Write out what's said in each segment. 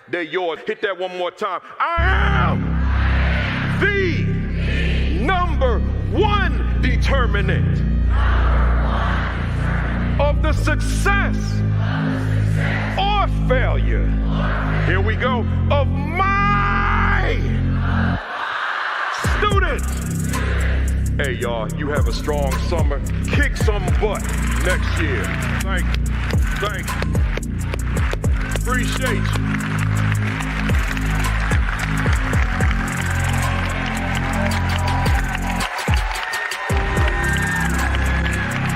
They're yours. Hit that one more time. I am the number one determinant of the success or failure. Here we go. Of my students. Hey, y'all, you have a strong summer. Kick some butt next year. Thank you. Thank you. Appreciate you.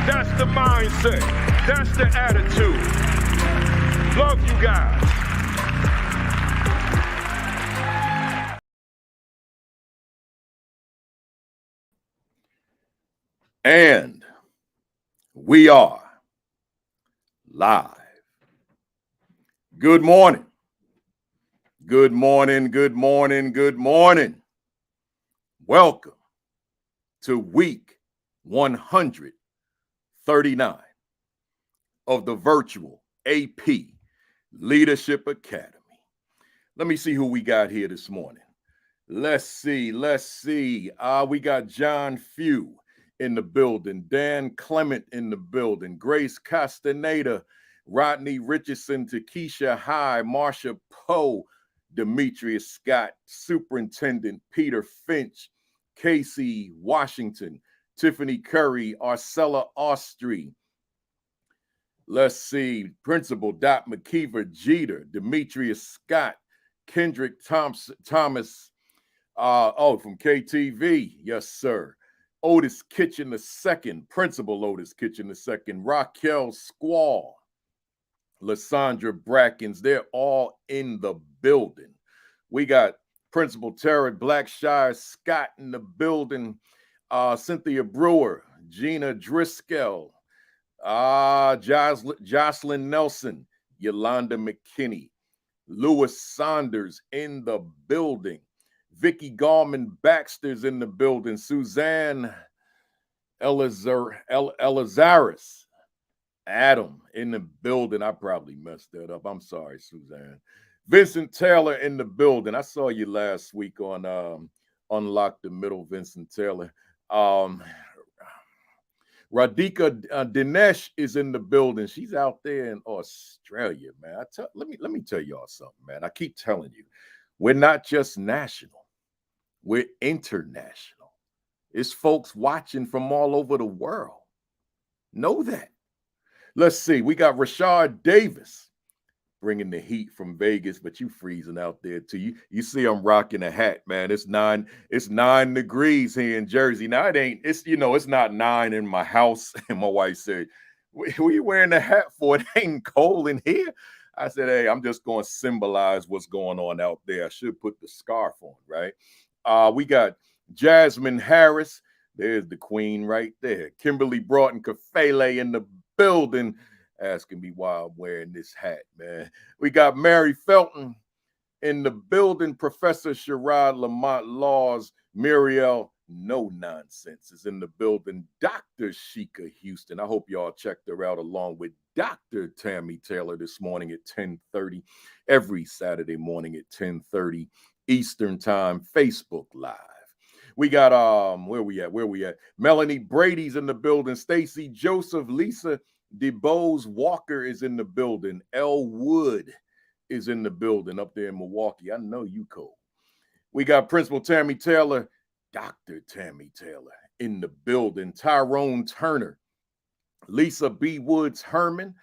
That's the mindset. That's the attitude. Love you guys. And we are live. Good morning. Good morning. Good morning. Good morning. Welcome to week 139 of the virtual AP Leadership Academy. Let me see who we got here this morning. Let's see. We got John Few in the building, Dan Clement in the building, Grace Castaneda, Rodney Richardson, Takesha High, Marsha Poe, Demetrius Scott, Superintendent Peter Finch, Casey Washington, Tiffany Curry, Arcella Austri. Let's see, Principal Dot McKeever Jeter, Demetrius Scott, Kendrick Thomas, from KTV, yes, sir. Otis Kitchen II, Principal Otis Kitchen II, Raquel Squall, Lysandra Brackens, they're all in the building. We got Principal Terry Blackshire Scott in the building, Cynthia Brewer, Gina Driscoll, Jocelyn Nelson, Yolanda McKinney, Lewis Saunders in the building. Vicky Gallman Baxter's in the building. Suzanne Elizaris Adam in the building. I probably messed that up. I'm sorry, Suzanne. Vincent Taylor in the building. I saw you last week on Unlock the Middle, Vincent Taylor. Radhika Dinesh is in the building. She's out there in Australia, man. Let me tell y'all something, man. I keep telling you, we're not just national. We're international. It's folks watching from all over the world. Know that. Let's see. We got Rashard Davis bringing the heat from Vegas, but you freezing out there too. You see I'm rocking a hat, man. It's 9 degrees here in Jersey. Now it's not 9 in my house. And my wife said, "What are you wearing the hat for? It ain't cold in here." I said, "Hey, I'm just going to symbolize what's going on out there. I should put the scarf on, right?" We got Jasmine Harris. There's the queen right there. Kimberly Broughton Kafele in the building, asking me why I'm wearing this hat, man. We got Mary Felton in the building. Professor Sherrod Lamont Laws, Muriel No Nonsense is in the building. Dr. Sheikah Houston. I hope y'all checked her out along with Dr. Tammy Taylor this morning at 10:30. Every Saturday morning at 10:30 Eastern Time, Facebook Live. We got where we at? Melanie Brady's in the building. Stacy Joseph, Lisa DeBose Walker is in the building. Elle Wood is in the building up there in Milwaukee. I know you cold. We got Principal Tammy Taylor, Dr. Tammy Taylor in the building. Tyrone Turner, Lisa B. Woods Herman.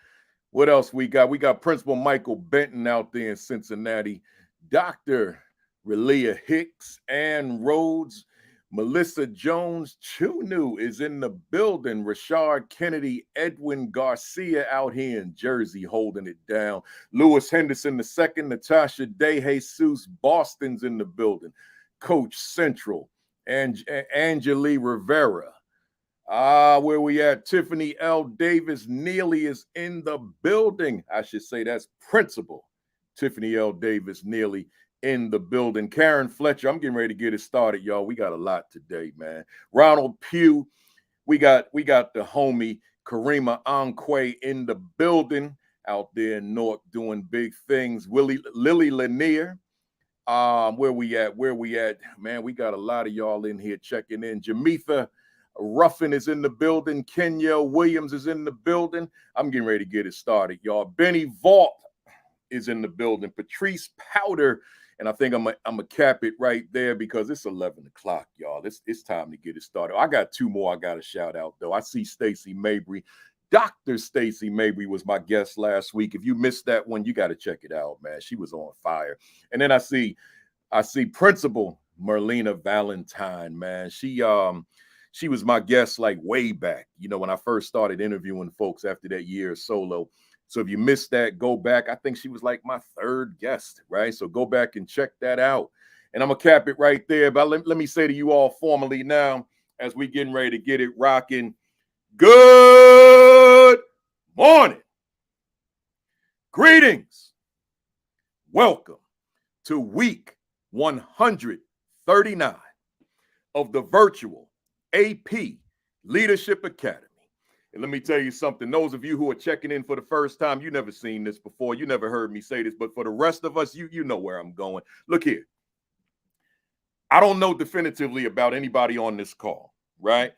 What else we got? We got Principal Michael Benton out there in Cincinnati. Dr. Relia Hicks, Ann Rhodes, Melissa Jones Chunu is in the building. Rashard Kennedy, Edwin Garcia out here in Jersey holding it down. Lewis Henderson II, Natasha De Jesus Boston's in the building. Coach Central, and Angeli Rivera. Where we at? Tiffany L. Davis Neely is in the building. I should say that's Principal Tiffany L. Davis Neely in the building. Karen Fletcher, I'm getting ready to get it started, y'all. We got a lot today, man. Ronald Pugh, we got the homie Karima Anque in the building. out there in North doing big things. Lily Lanier. Where we at? Man, we got a lot of y'all in here checking in. Jamitha Ruffin is in the building. Kenya Williams is in the building. I'm getting ready to get it started, y'all. Benny Vault is in the building. Patrice Powder, and I think I'm gonna cap it right there because it's 11 o'clock, y'all. It's time to get it started. I got two more I got to shout out, though. I see Stacy Mabry. Dr. Stacy Mabry was my guest last week. If you missed that one, you got to check it out, man. She was on fire. And then I see Principal Merlina Valentine, man. She was my guest like way back, when I first started interviewing folks after that year solo. So if you missed that, go back. I think she was like my third guest, right? So go back and check that out. And I'm going to cap it right there. But let me say to you all formally now, as we getting ready to get it rocking, good morning. Greetings. Welcome to week 139 of the virtual AP Leadership Academy. And let me tell you something. Those of you who are checking in for the first time, you never seen this before. You never heard me say this. But for the rest of us, you know where I'm going. Look here. I don't know definitively about anybody on this call, right?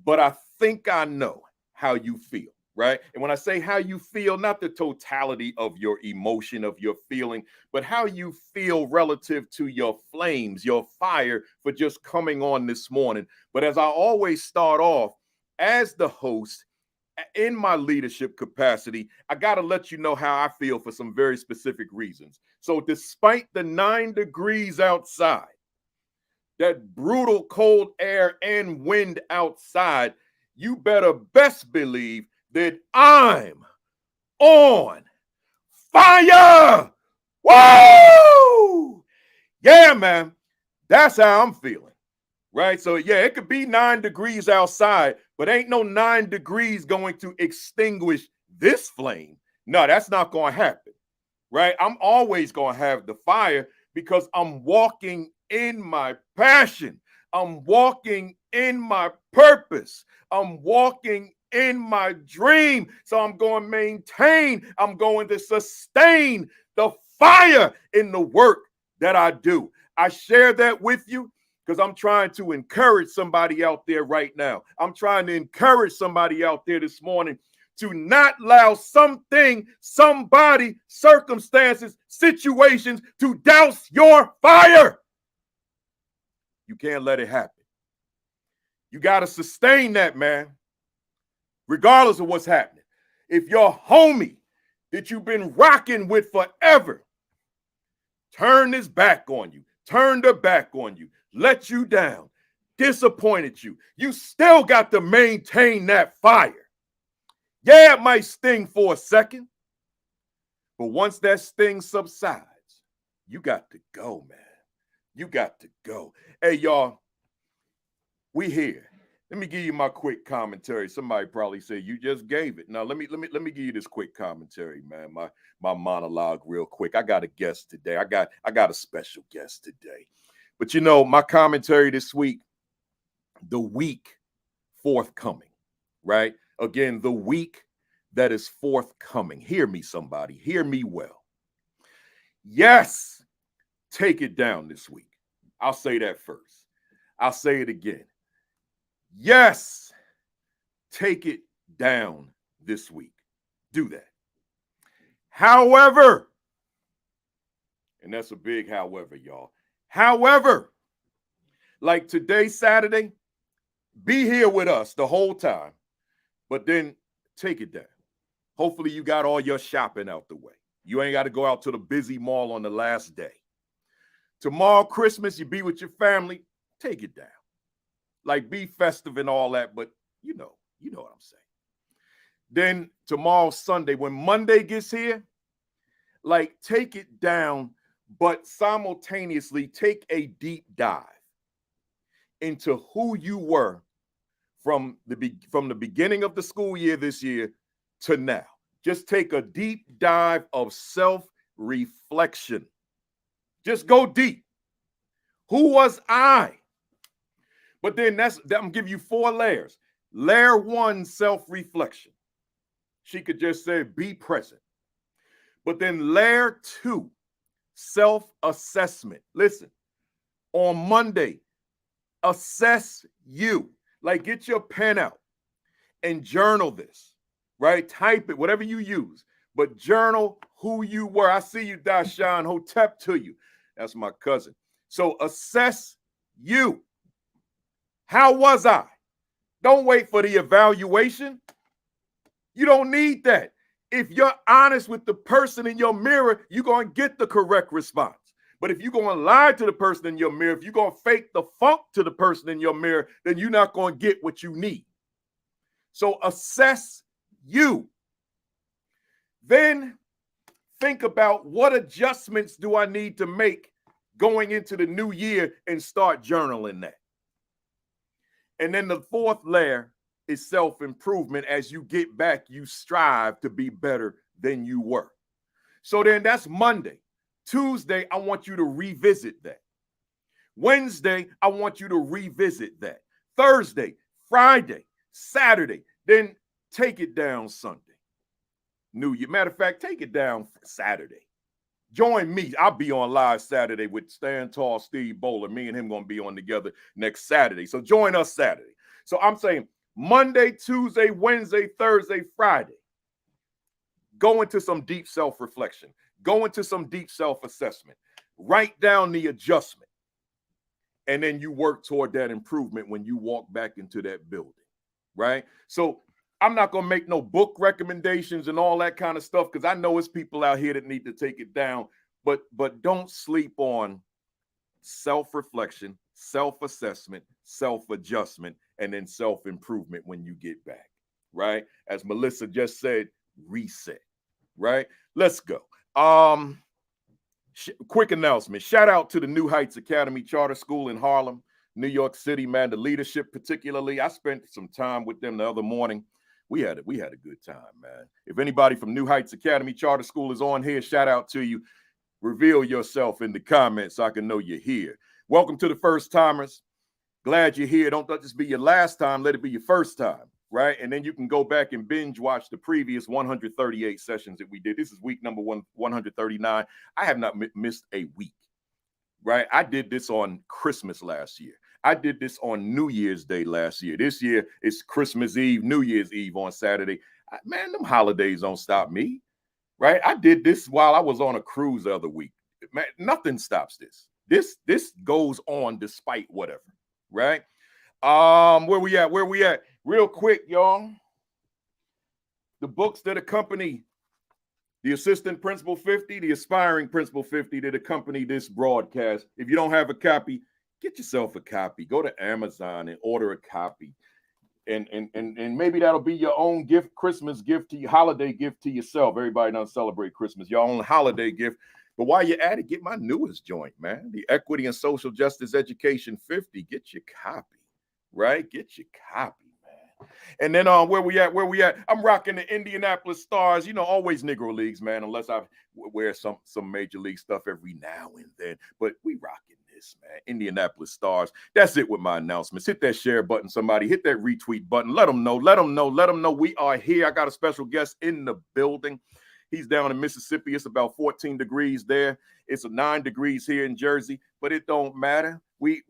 But I think I know how you feel, right? And when I say how you feel, not the totality of your emotion, of your feeling, but how you feel relative to your flames, your fire for just coming on this morning. But as I always start off, as the host, in my leadership capacity, I got to let you know how I feel for some very specific reasons. So despite the 9 degrees outside, that brutal cold air and wind outside, you better best believe that I'm on fire. Woo! Yeah, man. That's how I'm feeling, right? So, yeah, it could be 9 degrees outside, but ain't no 9 degrees going to extinguish this flame. No, that's not going to happen, right? I'm always going to have the fire because I'm walking in my passion. I'm walking in my purpose. I'm walking in my dream. So I'm going to maintain, I'm going to sustain the fire in the work that I do. I share that with you because I'm trying to encourage somebody out there right now. I'm trying to encourage somebody out there this morning to not allow something, somebody, circumstances, situations to douse your fire. You can't let it happen. You got to sustain that, man, regardless of what's happening. If your homie that you've been rocking with forever turned his back on you, turned her back on you, let you down, disappointed you, you still got to maintain that fire. Yeah, it might sting for a second, but once that sting subsides, you got to go, man. You got to go. Hey, y'all, we here. Let me give you my quick commentary. Somebody probably say you just gave it. Now, let me give you this quick commentary, man. My monologue real quick. I got a guest today. I got a special guest today. But my commentary this week, the week forthcoming, right? Again, the week that is forthcoming. Hear me, somebody. Hear me well. Yes, take it down this week. I'll say that first. I'll say it again. Yes, take it down this week. Do that. However, and that's a big however, y'all. However, like today, Saturday, be here with us the whole time, but then take it down. Hopefully you got all your shopping out the way. You ain't got to go out to the busy mall on the last day. Tomorrow, Christmas, you be with your family, take it down. Like, be festive and all that, but you know what I'm saying. Then tomorrow, Sunday, when Monday gets here, like, take it down, but simultaneously take a deep dive into who you were from the beginning of the school year this year to now. Just take a deep dive of self-reflection. Just go deep. Who was I? But then I'm gonna give you 4 layers. Layer 1, self-reflection. She could just say, be present. But then layer 2, self-assessment. Listen, on Monday, assess you. Like, get your pen out and journal this, right? Type it, whatever you use, but journal who you were. I see you, Dashawn. Hotep to you. That's my cousin. So assess you. How was I? Don't wait for the evaluation. You don't need that. If you're honest with the person in your mirror, you're going to get the correct response. But if you're going to lie to the person in your mirror, if you're going to fake the funk to the person in your mirror, then you're not going to get what you need. So assess you. Then think about, what adjustments do I need to make going into the new year, and start journaling that. And then the fourth layer is self-improvement. As you get back, you strive to be better than you were. So then that's Monday. Tuesday, I want you to revisit that. Wednesday, I want you to revisit that. Thursday, Friday, Saturday, then take it down Sunday. New Year. Matter of fact, take it down Saturday. Join me. I'll be on live Saturday with Stan Tall, Steve Bowler. Me and him going to be on together next Saturday. So join us Saturday. So I'm saying Monday, Tuesday, Wednesday, Thursday, Friday. Go into some deep self-reflection. Go into some deep self-assessment. Write down the adjustment. And then you work toward that improvement when you walk back into that building, right? So I'm not going to make no book recommendations and all that kind of stuff, because I know it's people out here that need to take it down. But don't sleep on self-reflection, self-assessment, self-adjustment, and then self-improvement when you get back, right? As Melissa just said, reset, right? Let's go. Quick announcement. Shout out to the New Heights Academy Charter School in Harlem, New York City, man. The leadership particularly. I spent some time with them the other morning. We had a good time, man. If anybody from New Heights Academy Charter School is on here, shout out to you. Reveal yourself in the comments so I can know you're here. Welcome to the first timers. Glad you're here. Don't let this be your last time. Let it be your first time, right? And then you can go back and binge watch the previous 138 sessions that we did. This is week number 139. I have not missed a week, right? I did this on Christmas last year. I did this on New Year's Day last year. This year, it's Christmas Eve, New Year's Eve on Saturday. Man, them holidays don't stop me, right? I did this while I was on a cruise the other week. Man, nothing stops this. This goes on despite whatever, right? Where we at? Real quick, y'all. The books that accompany the Assistant Principal 50, the Aspiring Principal 50 that accompany this broadcast. If you don't have a copy, get yourself a copy. Go to Amazon and order a copy. And maybe that'll be your own gift, Christmas gift to you, holiday gift to yourself. Everybody doesn't celebrate Christmas, your own holiday gift. But while you're at it, get my newest joint, man. The Equity and Social Justice Education 50. Get your copy, right? Get your copy. And then where we at? I'm rocking the Indianapolis Stars. You know, always Negro Leagues, man, unless I wear some major league stuff every now and then. But we rocking this, man. Indianapolis Stars. That's it with my announcements. Hit that share button, somebody. Hit that retweet button. Let them know we are here. I got a special guest in the building. He's down in Mississippi. It's about 14 degrees there. It's 9 degrees here in Jersey, but it don't matter. We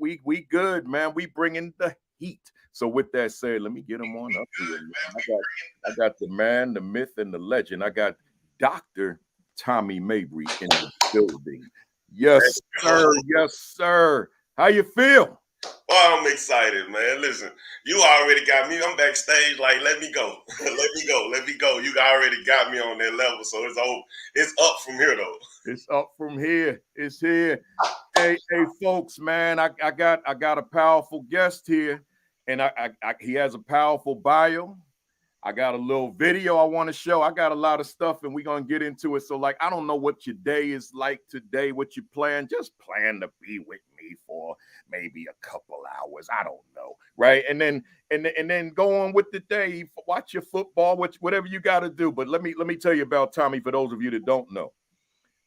good, man. We bringing the heat. So with that said, let me get him on up here. Man. I got the man, the myth, and the legend. I got Dr. Tommie Mabry in the building. Yes, sir. Yes, sir. How you feel? Oh, I'm excited, man. Listen, you already got me. I'm backstage. Like, let me go. Let me go. You already got me on that level. So it's over. It's up from here, though. It's up from here. It's here. Hey, folks, man. I got a powerful guest here. And he has a powerful bio. I got a little video I want to show. I got a lot of stuff, and we're going to get into it. So, like, I don't know what your day is like today, what you plan. Just plan to be with me for maybe a couple hours. I don't know, right? And then go on with the day. Watch your football, whatever you got to do. But let me tell you about Tommie for those of you that don't know.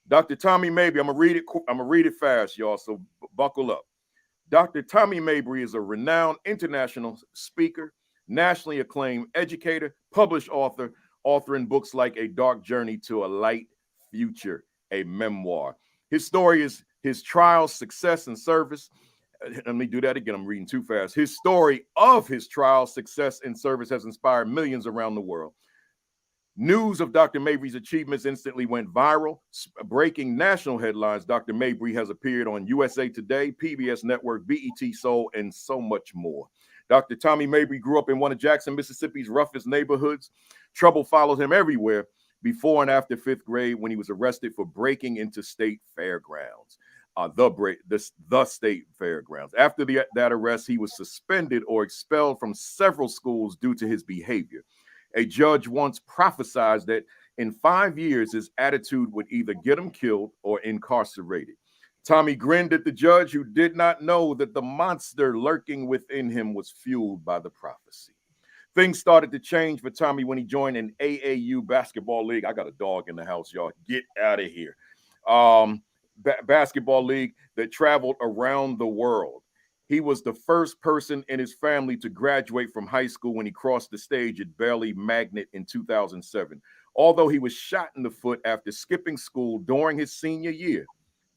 Dr. Tommie Mabry. I'm gonna read it fast, y'all. So buckle up. Dr. Tommie Mabry is a renowned international speaker, nationally acclaimed educator, published author, authoring books like A Dark Journey to a Light Future, a memoir. His story is his trial, success, and service. Let me do that again. I'm reading too fast. His story of his trial, success, and service has inspired millions around the world. News of Dr. Mabry's achievements instantly went viral, breaking national headlines. Dr. Mabry has appeared on USA Today, PBS Network, BET Soul, and so much more. Dr. Tommie Mabry grew up in one of Jackson, Mississippi's roughest neighborhoods. Trouble followed him everywhere before and after fifth grade when he was arrested for breaking into state fairgrounds. The state fairgrounds. After that arrest, he was suspended or expelled from several schools due to his behavior. A judge once prophesied that in 5 years, his attitude would either get him killed or incarcerated. Tommie grinned at the judge, who did not know that the monster lurking within him was fueled by the prophecy. Things started to change for Tommie when he joined an AAU basketball league. I got a dog in the house, y'all. Get out of here. Basketball league that traveled around the world. He was the first person in his family to graduate from high school when he crossed the stage at Bailey Magnet in 2007. Although he was shot in the foot after skipping school during his senior year,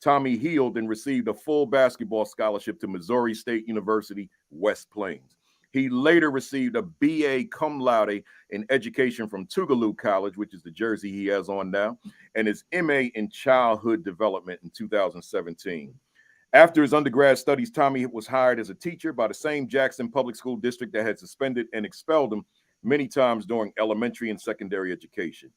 Tommie healed and received a full basketball scholarship to Missouri State University, West Plains. He later received a BA cum laude in education from Tougaloo College, which is the jersey he has on now, and his MA in childhood development in 2017. After his undergrad studies, Tommie was hired as a teacher by the same Jackson Public School District that had suspended and expelled him many times during elementary and secondary education.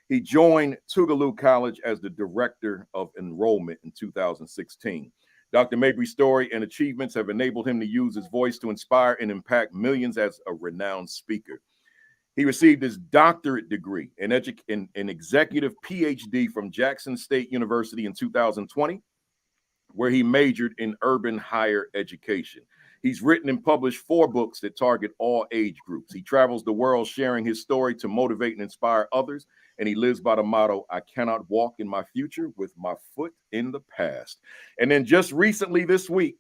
He joined Tougaloo College as the director of enrollment in 2016. Dr. Mabry's story and achievements have enabled him to use his voice to inspire and impact millions as a renowned speaker. He received his doctorate degree in executive PhD from Jackson State University in 2020, where he majored in urban higher education. He's written and published 4 books that target all age groups. He travels the world sharing his story to motivate and inspire others, and he lives by the motto, I cannot walk in my future with my foot in the past. And then just recently this week,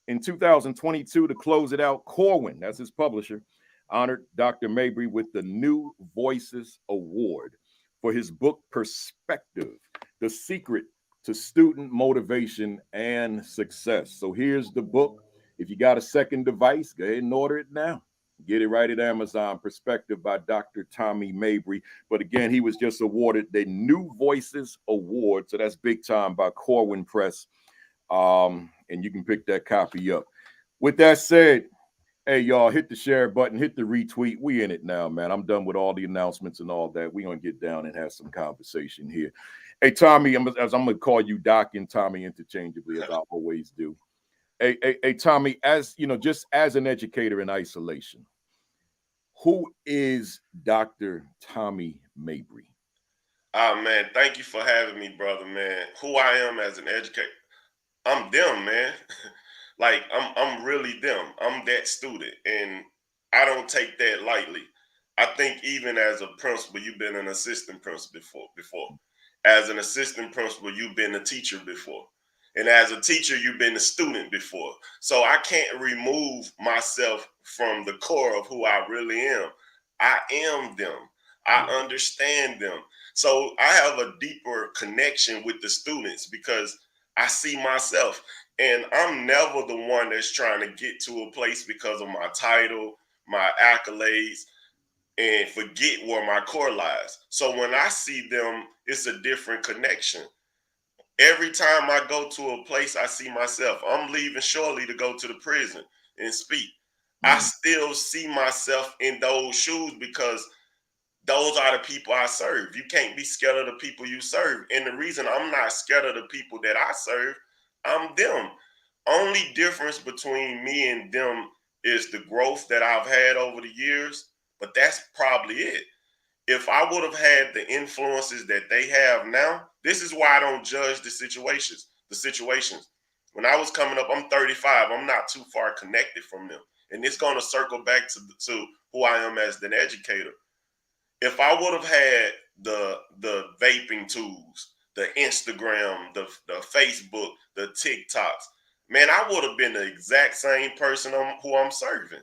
in 2022, to close it out, Corwin, that's his publisher, honored Dr. Mabry with the New Voices Award for his book, Perspective, The Secret to Student Motivation and Success. So here's the book. If you got a second device, go ahead and order it now. Get it right at Amazon. Perspective by Dr. Tommie Mabry. But again, he was just awarded the New Voices Award. So that's big time by Corwin Press. And you can pick that copy up. With that said, hey, y'all, hit the share button, hit the retweet. We in it now, man. I'm done with all the announcements and all that. We're going to get down and have some conversation here. Hey, Tommie, I'm going to call you Doc and Tommie interchangeably, as I always do. Hey, Tommie, as you know, just as an educator in isolation, who is Dr. Tommie Mabry? Man, thank you for having me, brother, man. Who I am as an educator, I'm them, man. Like, I'm really them. I'm that student, and I don't take that lightly. I think even as a principal, you've been an assistant principal before. As an assistant principal, you've been a teacher before. And as a teacher, you've been a student before. So I can't remove myself from the core of who I really am. I am them. I understand them. So I have a deeper connection with the students because I see myself. And I'm never the one that's trying to get to a place because of my title, my accolades, and forget where my core lies. So when I see them, it's a different connection. Every time I go to a place, I see myself. I'm leaving shortly to go to the prison and speak. I still see myself in those shoes because those are the people I serve. You can't be scared of the people you serve. And the reason I'm not scared of the people that I serve, I'm them. Only difference between me and them is the growth that I've had over the years, but that's probably it. If I would have had the influences that they have now, this is why I don't judge the situations. When I was coming up, I'm 35. I'm not too far connected from them. And it's going to circle back to who I am as an educator. If I would have had the vaping tools, the Instagram, the Facebook, the TikToks, man, I would have been the exact same person who I'm serving.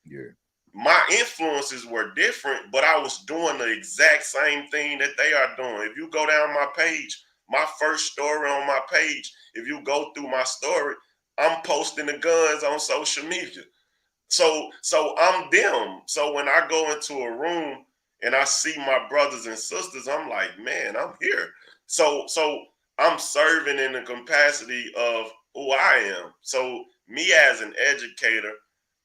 Yeah. my influences were different, but I was doing the exact same thing that they are doing. If you go down my page, my first story on my page, if you go through my story, I'm posting the guns on social media. So I'm them. So when I go into a room and I see my brothers and sisters, I'm like, man, I'm here. So I'm serving in the capacity of who I am. So me as an educator,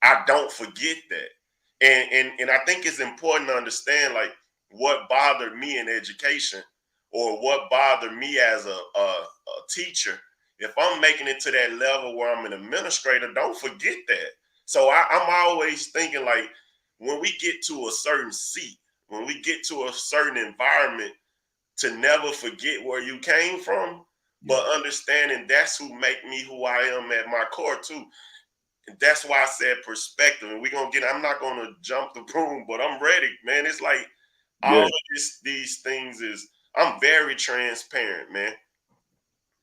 I don't forget that. And I think it's important to understand like what bothered me in education or what bothered me as a teacher. If I'm making it to that level where I'm an administrator, don't forget that. So I'm always thinking like when we get to a certain seat, when we get to a certain environment, to never forget where you came from, but understanding that's who make me who I am at my core too. And that's why I said perspective. And I'm not gonna jump the broom, but I'm ready, man. It's like all Yeah. of these things is I'm very transparent, man.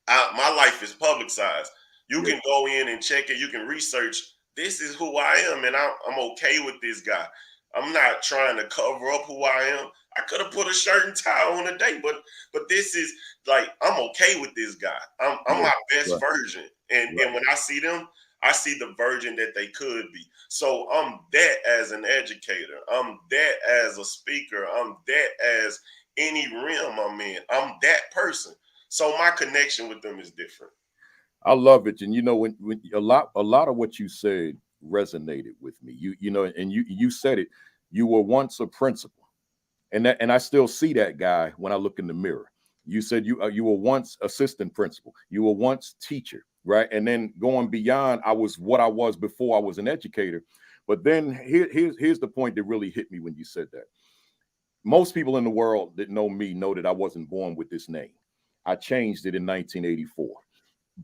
My life is publicized. You Yeah. can go in and check it. You can research. This is who I am, and I'm okay with this guy. I'm not trying to cover up who I am. I could have put a shirt and tie on today, but this is like I'm okay with this guy. I'm Yeah. my best Right. version, and Right. when I see them, I see the version that they could be. So I'm that as an educator. I'm that as a speaker. I'm that as any realm I'm in. I'm that person. So my connection with them is different. I love it. And you know, when a lot of what you said resonated with me. You know, and you said it. You were once a principal, and I still see that guy when I look in the mirror. You said you were once assistant principal. You were once teacher, right? And then going beyond, I was what I was before I was an educator. But then here's the point that really hit me when you said that. Most people in the world that know me know that I wasn't born with this name. I changed it in 1984.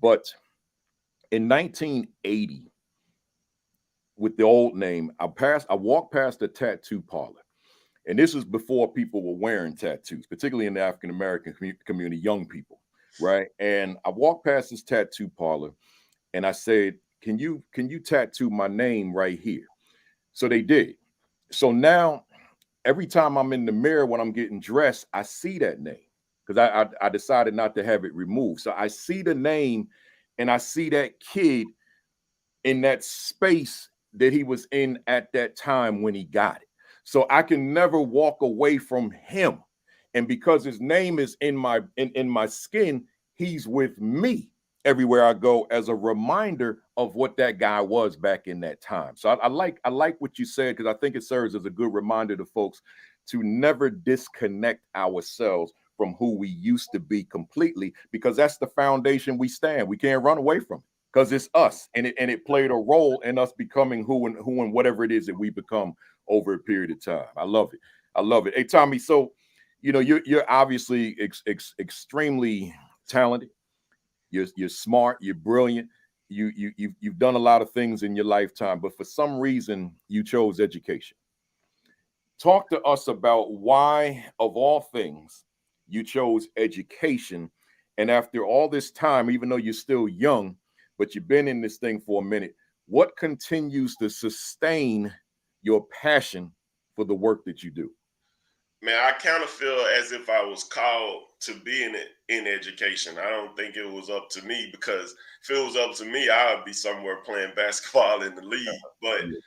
But in 1980, with the old name, I walked past a tattoo parlor. And this is before people were wearing tattoos, particularly in the African American community, young people, right? And I walked past this tattoo parlor and I said, can you tattoo my name right here? So they did. So now every time I'm in the mirror when I'm getting dressed, I see that name because I decided not to have it removed. So I see the name and I see that kid in that space that he was in at that time when he got it. So I can never walk away from him. And because his name is in my skin, he's with me everywhere I go as a reminder of what that guy was back in that time. So I like what you said because I think it serves as a good reminder to folks to never disconnect ourselves from who we used to be completely, because that's the foundation we stand. We can't run away from it because it's us, and it played a role in us becoming who and whatever it is that we become over a period of time. I love it. I love it. Hey, Tommie, so you know you're obviously extremely talented. You're smart. You're brilliant. You've done a lot of things in your lifetime, but for some reason you chose education. Talk to us about why, of all things, you chose education. And after all this time, even though you're still young, but you've been in this thing for a minute, what continues to sustain your passion for the work that you do? Man, I kind of feel as if I was called to be in education. I don't think it was up to me because if it was up to me, I would be somewhere playing basketball in the league. But Yeah,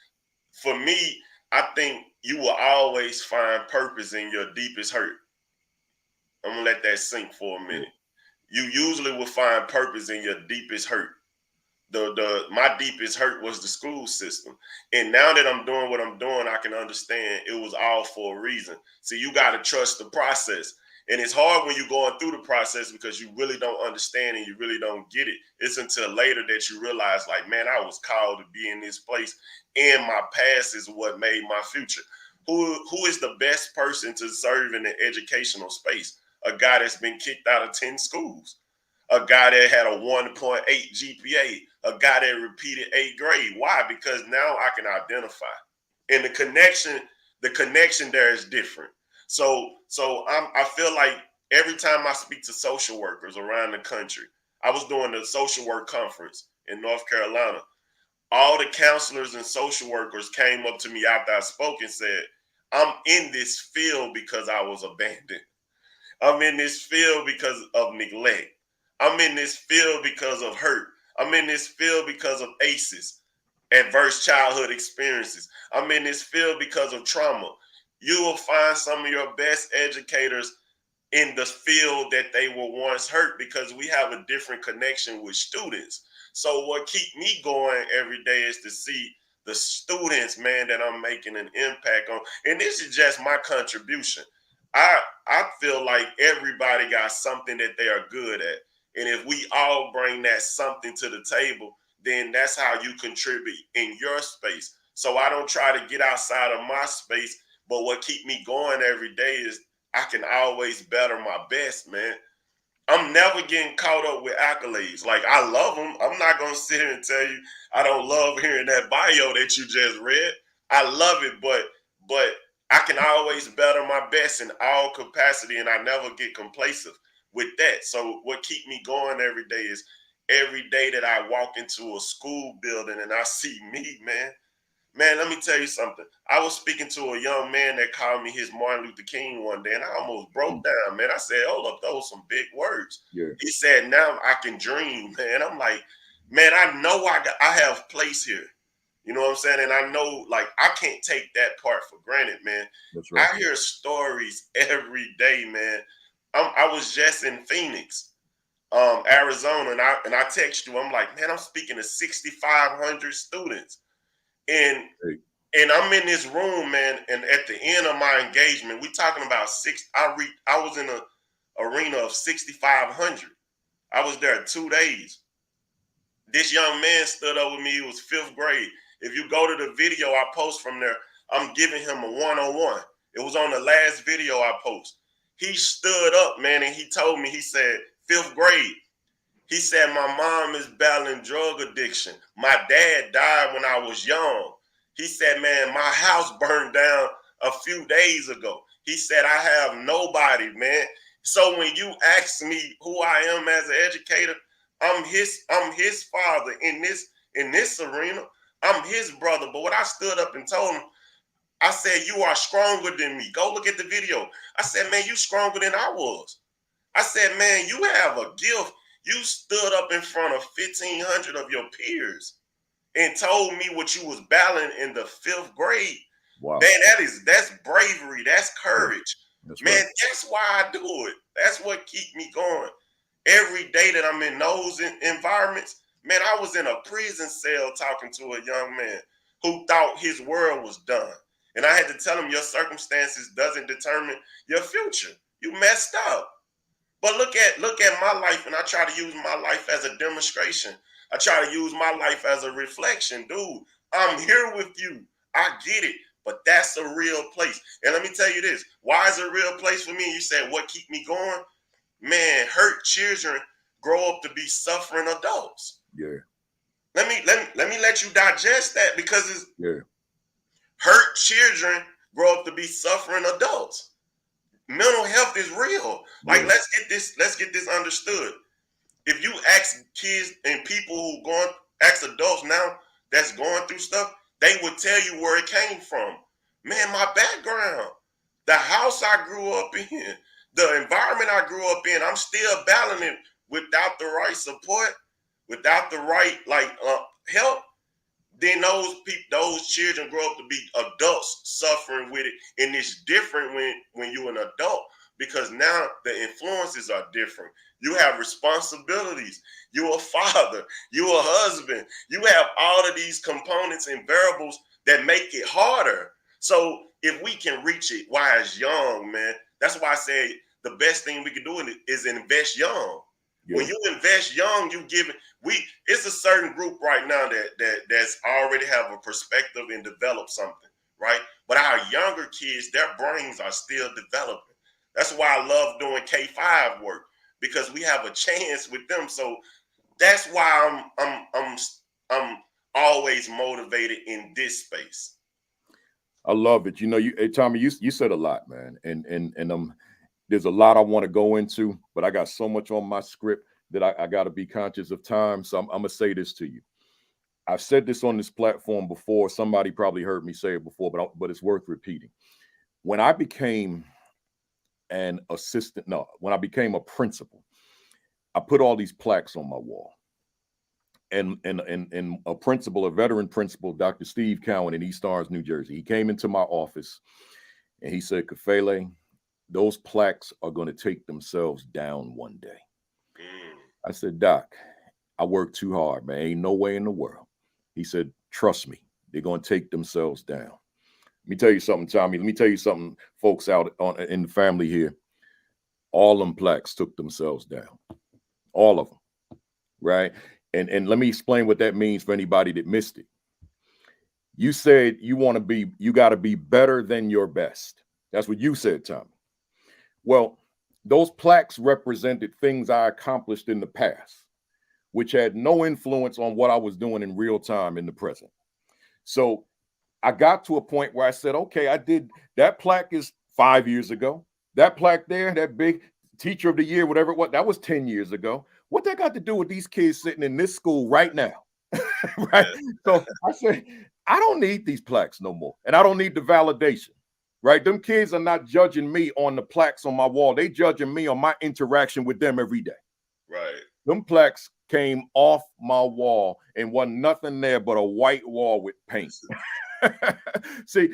for me, I think you will always find purpose in your deepest hurt. I'm gonna let that sink for a yeah, minute. You usually will find purpose in your deepest hurt. The my deepest hurt was the school system, and now that I'm doing what I'm doing, I can understand it was all for a reason. So you got to trust the process, and it's hard when you're going through the process because you really don't understand and you really don't get it. It's until later that you realize, like, man, I was called to be in this place, and my past is what made my future. Who is the best person to serve in the educational space? A guy that's been kicked out of 10 schools, a guy that had a 1.8 GPA, a guy that repeated 8th grade. Why? Because now I can identify. And the connection there is different. I feel like every time I speak to social workers around the country, I was doing the social work conference in North Carolina. all the counselors and social workers came up to me after I spoke and said, I'm in this field because I was abandoned. I'm in this field because of neglect. I'm in this field because of hurt. I'm in this field because of ACEs, adverse childhood experiences. I'm in this field because of trauma. You will find some of your best educators in the field that they were once hurt because we have a different connection with students. So what keep me going every day is to see the students, man, that I'm making an impact on. And this is just my contribution. I feel like everybody got something that they are good at. And if we all bring that something to the table, then that's how you contribute in your space. So I don't try to get outside of my space, but what keep me going every day is I can always better my best, man. I'm never getting caught up with accolades. Like, I love them. I'm not going to sit here and tell you I don't love hearing that bio that you just read. I love it, but I can always better my best in all capacity, and I never get complacent with that. So what keep me going every day is every day that I walk into a school building and I see me, man. Man, let me tell you something. I was speaking to a young man that called me his Martin Luther King one day, and I almost broke down, man. I said, hold up, those some big words. Yeah. He said, now I can dream, man. I'm like, man, I know I have place here. You know what I'm saying? And I know, like, I can't take that part for granted, man. That's right. I hear stories every day, man. I was just in Phoenix, Arizona, and I text you. I'm like, man, I'm speaking to 6,500 students. And I'm in this room, man, and at the end of my engagement, we talking about I was in an arena of 6,500. I was there 2 days. This young man stood up with me. He was 5th grade. If you go to the video I post from there, I'm giving him a one-on-one. It was on the last video I post. He stood up, man, and he told me, he said, 5th grade. He said, my mom is battling drug addiction. My dad died when I was young. He said, man, my house burned down a few days ago. He said, I have nobody, man. So when you ask me who I am as an educator, I'm his father in this arena. I'm his brother. But what I stood up and told him, I said, you are stronger than me. Go look at the video. I said, man, you stronger than I was. I said, man, you have a gift. You stood up in front of 1,500 of your peers and told me what you was battling in the 5th grade. Wow. Man, that's bravery. That's courage. That's man, right. That's why I do it. That's what keep me going. Every day that I'm in those environments, man, I was in a prison cell talking to a young man who thought his world was done. And I had to tell him your circumstances doesn't determine your future. You messed up. But look at my life, and I try to use my life as a demonstration. I try to use my life as a reflection. Dude, I'm here with you. I get it, but that's a real place. And let me tell you this. Why is it a real place for me? You said, what keep me going? Man, hurt children grow up to be suffering adults. Yeah. Let me let you digest that, because it's hurt children grow up to be suffering adults. Mental health is real. Like, let's get this understood. If you ask kids and people who ask adults now that's going through stuff, they would tell you where it came from. Man, my background, the house I grew up in, the environment I grew up in, I'm still battling it without the right support, without the right help. Then those children grow up to be adults suffering with it, and it's different when you're an adult, because now the influences are different. You have responsibilities. You're a father. You're a husband. You have all of these components and variables that make it harder. So if we can reach it while it's young, man, that's why I say the best thing we can do is invest young. Yeah. When you invest young, it's a certain group right now that's already have a perspective and develop something, right? But our younger kids, their brains are still developing. That's why I love doing K-5 work, because we have a chance with them. So that's why I'm always motivated in this space. I love it. You know, Tommie, you said a lot, man, and there's a lot I want to go into, but I got so much on my script that I got to be conscious of time. So I'm gonna say this to you. I've said this on this platform before. Somebody probably heard me say it before, but it's worth repeating. When I became when I became a principal, I put all these plaques on my wall. And a principal, a veteran principal, Dr. Steve Cowan in East Orange, New Jersey, he came into my office and he said, Kafele, those plaques are going to take themselves down one day. I said, Doc, I worked too hard, man. Ain't no way in the world. He said, trust me, they're going to take themselves down. Let me tell you something, Tommie. Let me tell you something, folks out in the family here. All them plaques took themselves down. All of them, right? And let me explain what that means for anybody that missed it. You said you got to be better than your best. That's what you said, Tommie. Well, those plaques represented things I accomplished in the past, which had no influence on what I was doing in real time in the present. So I got to a point where I said, okay, I did that. Plaque is 5 years ago. That plaque there, that big teacher of the year, whatever it was, that was 10 years ago. What that got to do with these kids sitting in this school right now? Right. So I said, I don't need these plaques no more. And I don't need the validation. Right. Them kids are not judging me on the plaques on my wall. They judging me on my interaction with them every day. Right. Them plaques came off my wall and wasn't nothing there but a white wall with paint. See,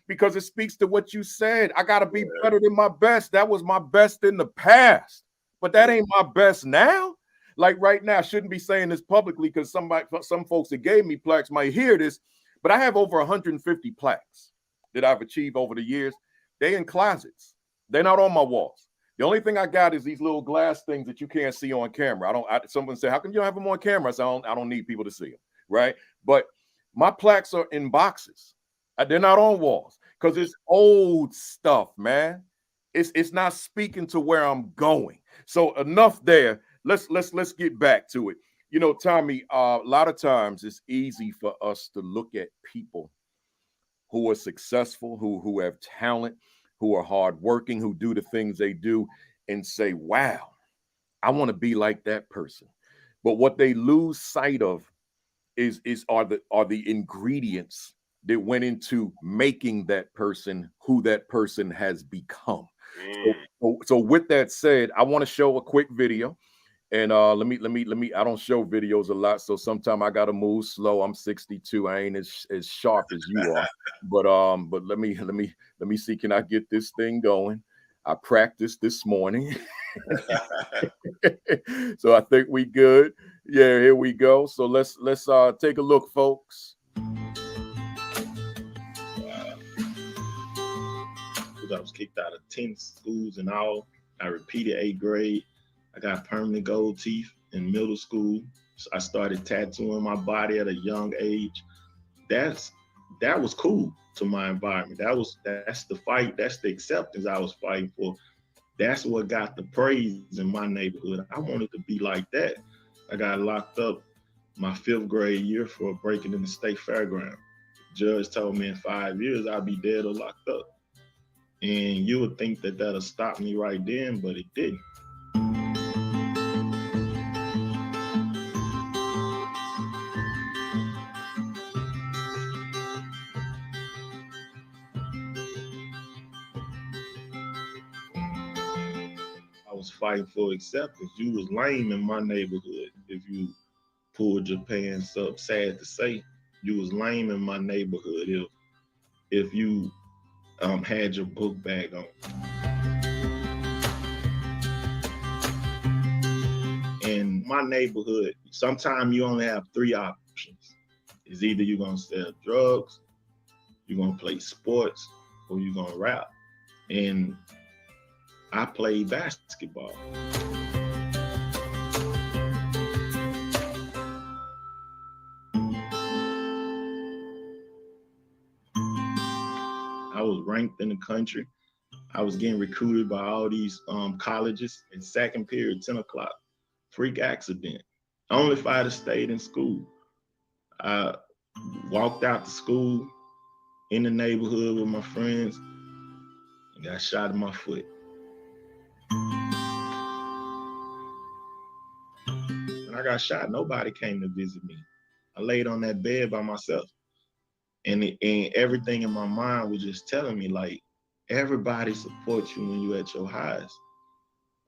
because it speaks to what you said. I gotta be better than my best. That was my best in the past, but that ain't my best now. Like right now, I shouldn't be saying this publicly because some folks that gave me plaques might hear this, but I have over 150 plaques that I've achieved over the years. They in closets. They're not on my walls. The only thing I got is these little glass things that you can't see on camera. Someone said, how come you don't have them on camera? I said, I don't need people to see them, right? But my plaques are in boxes. They're not on walls because it's old stuff, man. It's not speaking to where I'm going. So enough there. Let's get back to it. You know, Tommie, a lot of times it's easy for us to look at people who are successful, who have talent, who are hardworking, who do the things they do, and say, wow, I want to be like that person. But what they lose sight of are the ingredients that went into making that person who that person has become. So with that said, I want to show a quick video. And let me. I don't show videos a lot, so sometimes I gotta move slow. I'm 62. I ain't as sharp as you are, but let me see. Can I get this thing going? I practiced this morning, so I think we good. Yeah, here we go. So let's take a look, folks. I was kicked out of 10 schools and all. I repeated 8th grade. I got permanent gold teeth in middle school. So I started tattooing my body at a young age. That was cool to my environment. That's the fight. That's the acceptance I was fighting for. That's what got the praise in my neighborhood. I wanted to be like that. I got locked up my 5th grade year for breaking in the state fairground. The judge told me in 5 years I'd be dead or locked up. And you would think that that'll stop me right then, but it didn't. I was fighting for acceptance. You was lame in my neighborhood. If you pulled your pants up, sad to say, you was lame in my neighborhood. If you had your book bag on. In my neighborhood, sometimes you only have 3 options. It's either you're gonna sell drugs, you're gonna play sports, or you're gonna rap. And I played basketball. I was ranked in the country. I was getting recruited by all these colleges. In second period, 10 o'clock, freak accident. Only if I'd have stayed in school. I walked out to school in the neighborhood with my friends and got shot in my foot. When I got shot, nobody came to visit me. I laid on that bed by myself. And everything in my mind was just telling me, like, everybody supports you when you're at your highest.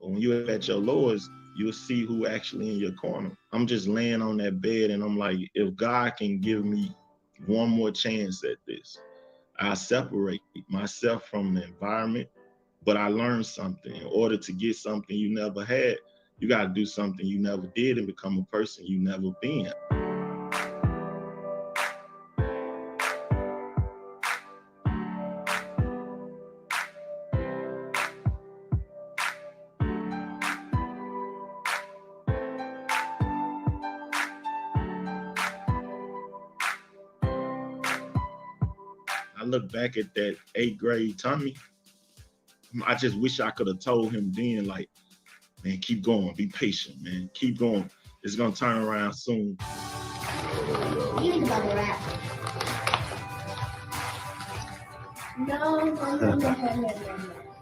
But when you're at your lowest, you'll see who actually in your corner. I'm just laying on that bed and I'm like, if God can give me one more chance at this, I separate myself from the environment, but I learned something. In order to get something you never had, you got to do something you never did and become a person you never been. I look back at that 8th grade Tommie. I just wish I could have told him then, like, man, keep going, be patient, man, keep going. It's gonna turn around soon. You need to bubble wrap. No.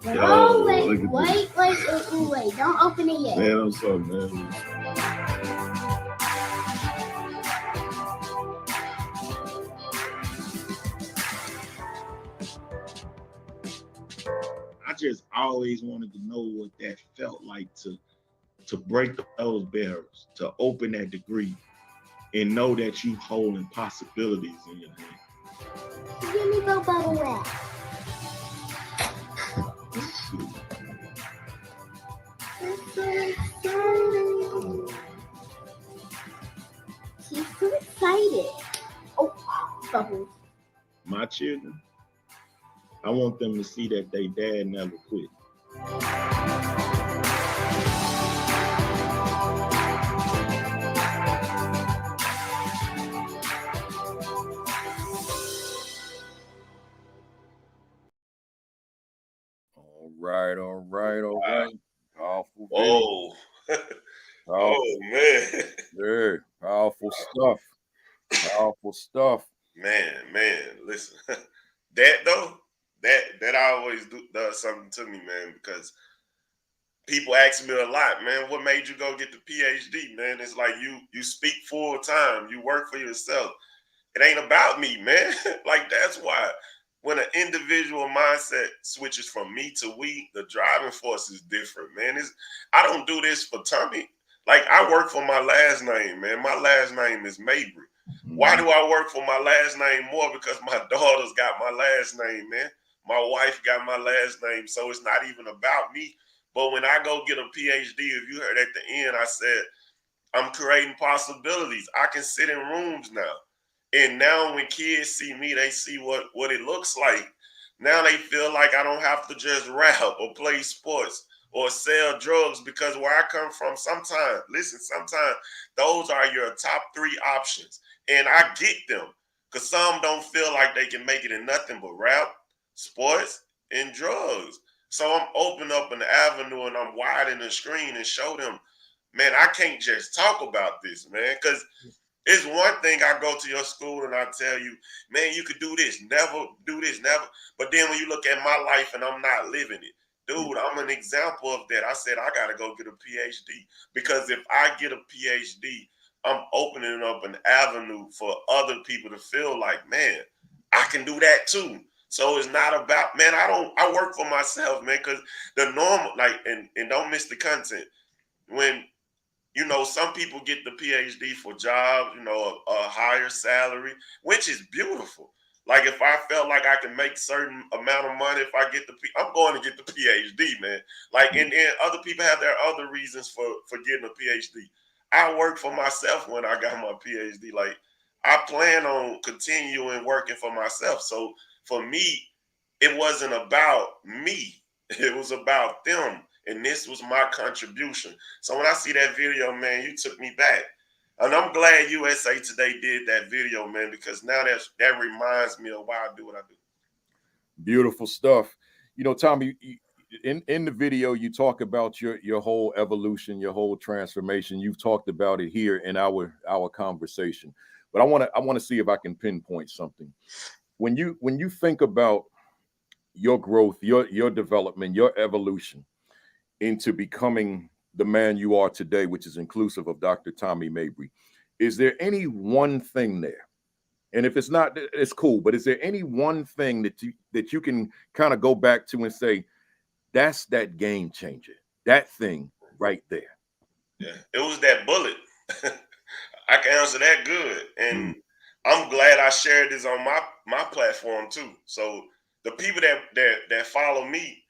Yo, Wait. Don't open it yet. Man, I'm sorry, man. I just always wanted to know what that felt like to break those barriers, to open that degree, and know that you holding possibilities in your hand. Give me the bubble wrap. That's so exciting. She's so excited. Oh, bubbles. My children, I want them to see that their dad never quit. All right. Powerful. Oh, oh man. Yeah, powerful stuff. Man, listen. That though, that always does something to me, man, because people ask me a lot, man, what made you go get the PhD, man? It's like you speak full time, you work for yourself. It ain't about me, man. Like, that's why when an individual mindset switches from me to we, the driving force is different, man. I don't do this for Tommie. Like, I work for my last name, man. My last name is Mabry. Why do I work for my last name more? Because my daughter's got my last name, man. My wife got my last name, so it's not even about me. But when I go get a PhD, if you heard at the end, I said, I'm creating possibilities. I can sit in rooms now. And now when kids see me, they see what it looks like. Now they feel like I don't have to just rap or play sports or sell drugs, because where I come from, sometimes those are your top 3 options. And I get them, because some don't feel like they can make it in nothing but rap, sports, and drugs. So I'm opening up an avenue and I'm widening the screen and show them, man, I can't just talk about this, man, because it's one thing I go to your school and I tell you, man, you could do this, never do this, never. But then when you look at my life and I'm not living it, dude, I'm an example of that. I said, I got to go get a PhD, because if I get a PhD, I'm opening up an avenue for other people to feel like, man, I can do that too. So it's not about, man, I work for myself, man, because the normal, like, and don't miss the content. When, you know, some people get the PhD for jobs, you know, a higher salary, which is beautiful. Like, if I felt like I can make certain amount of money, if I get I'm going to get the PhD, man. Like, and other people have their other reasons for getting a PhD. I work for myself when I got my PhD. Like, I plan on continuing working for myself. So for me, it wasn't about me. It was about them. And this was my contribution. So when I see that video, man, you took me back. And I'm glad USA Today did that video, man, because now that reminds me of why I do what I do. Beautiful stuff. You know, Tommie, in the video, you talk about your whole evolution, your whole transformation. You've talked about it here in our conversation. But I want to see if I can pinpoint something. When you think about your growth, your development, your evolution into becoming the man you are today, which is inclusive of Dr. Tommie Mabry, is there any one thing there? And if it's not, it's cool. But is there any one thing that you can kind of go back to and say, that's that game changer, that thing right there? Yeah, it was that bullet. I can answer that good, and I'm glad I shared this on my platform too. So the people that follow me,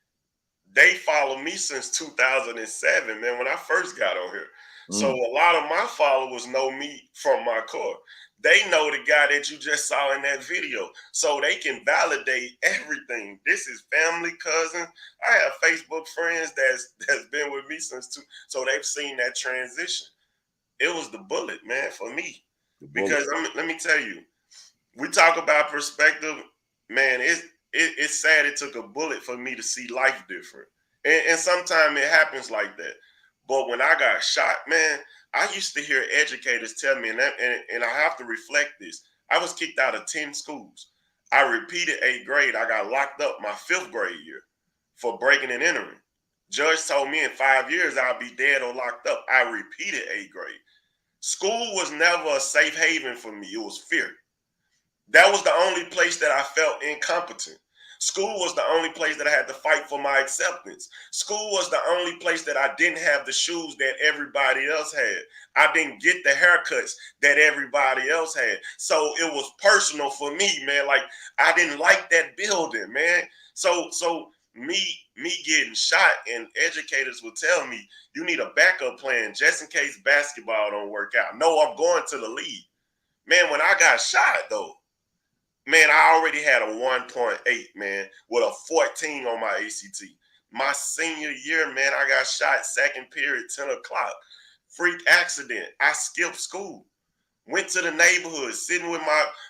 they follow me since 2007, man, when I first got on here. So a lot of my followers know me from my core. They know the guy that you just saw in that video. So they can validate everything. This is family, cousin. I have Facebook friends that's been with me since so they've seen that transition. It was the bullet, man, for me. Because let me tell you, we talk about perspective, man. It's sad it took a bullet for me to see life different, and sometimes it happens like that. But when I got shot, man, I used to hear educators tell me, and I have to reflect this. I was kicked out of 10 schools. I repeated 8th grade. I got locked up my 5th grade year for breaking and entering. Judge told me in 5 years I'll be dead or locked up. I repeated 8th grade. School was never a safe haven for me. It was fear. That was the only place that I felt incompetent. School was the only place that I had to fight for my acceptance. School was the only place that I didn't have the shoes that everybody else had. I didn't get the haircuts that everybody else had. So it was personal for me, man. Like, I didn't like that building, man. So me getting shot, and educators would tell me, you need a backup plan just in case basketball don't work out. No, I'm going to the league. Man, when I got shot, though, man, I already had a 1.8, man, with a 14 on my ACT. My senior year, man, I got shot 2nd period, 10 o'clock. Freak accident. I skipped school. Went to the neighborhood, sitting with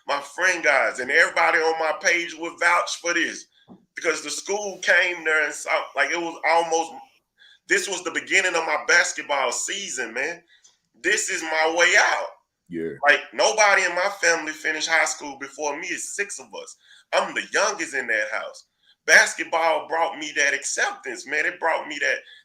my friend guys, and everybody on my page would vouch for this because the school came there and saw, like, it was almost, this was the beginning of my basketball season, man. This is my way out. Yeah. Like, nobody in my family finished high school before me. It's 6 of us. I'm the youngest in that house. Basketball brought me that acceptance, man. It brought me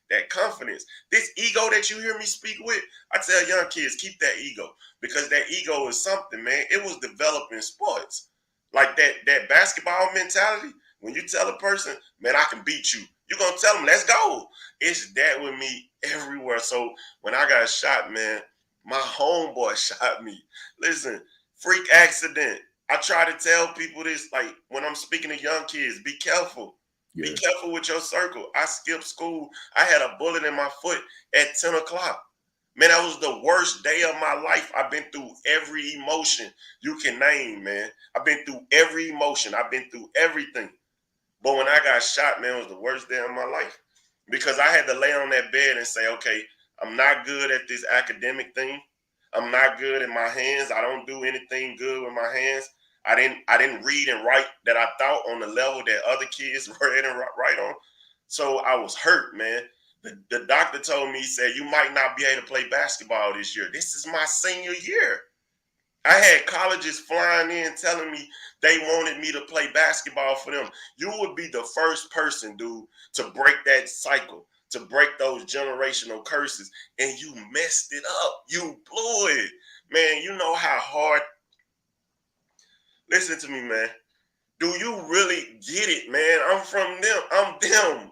that confidence. This ego that you hear me speak with, I tell young kids, keep that ego, because that ego is something, man. It was developed in sports. Like that basketball mentality, when you tell a person, man, I can beat you, you're going to tell them, let's go. It's that with me everywhere. So when I got shot, man, my homeboy shot me. Listen, freak accident. I try to tell people this, like, when I'm speaking to young kids, be careful. Yeah. Be careful with your circle. I skipped school. I had a bullet in my foot at 10 o'clock. Man, that was the worst day of my life. I've been through every emotion you can name, man. I've been through every emotion. I've been through everything. But when I got shot, man, it was the worst day of my life, because I had to lay on that bed and say, okay, I'm not good at this academic thing. I'm not good in my hands. I don't do anything good with my hands. I didn't read and write that I thought on the level that other kids read and write on. So I was hurt, man. The doctor told me, he said, you might not be able to play basketball this year. This is my senior year. I had colleges flying in telling me they wanted me to play basketball for them. You would be the first person, dude, to break that cycle, to break those generational curses, and you messed it up. You blew it. Man, you know how hard. Listen to me, man. Do you really get it, man? I'm from them. I'm them.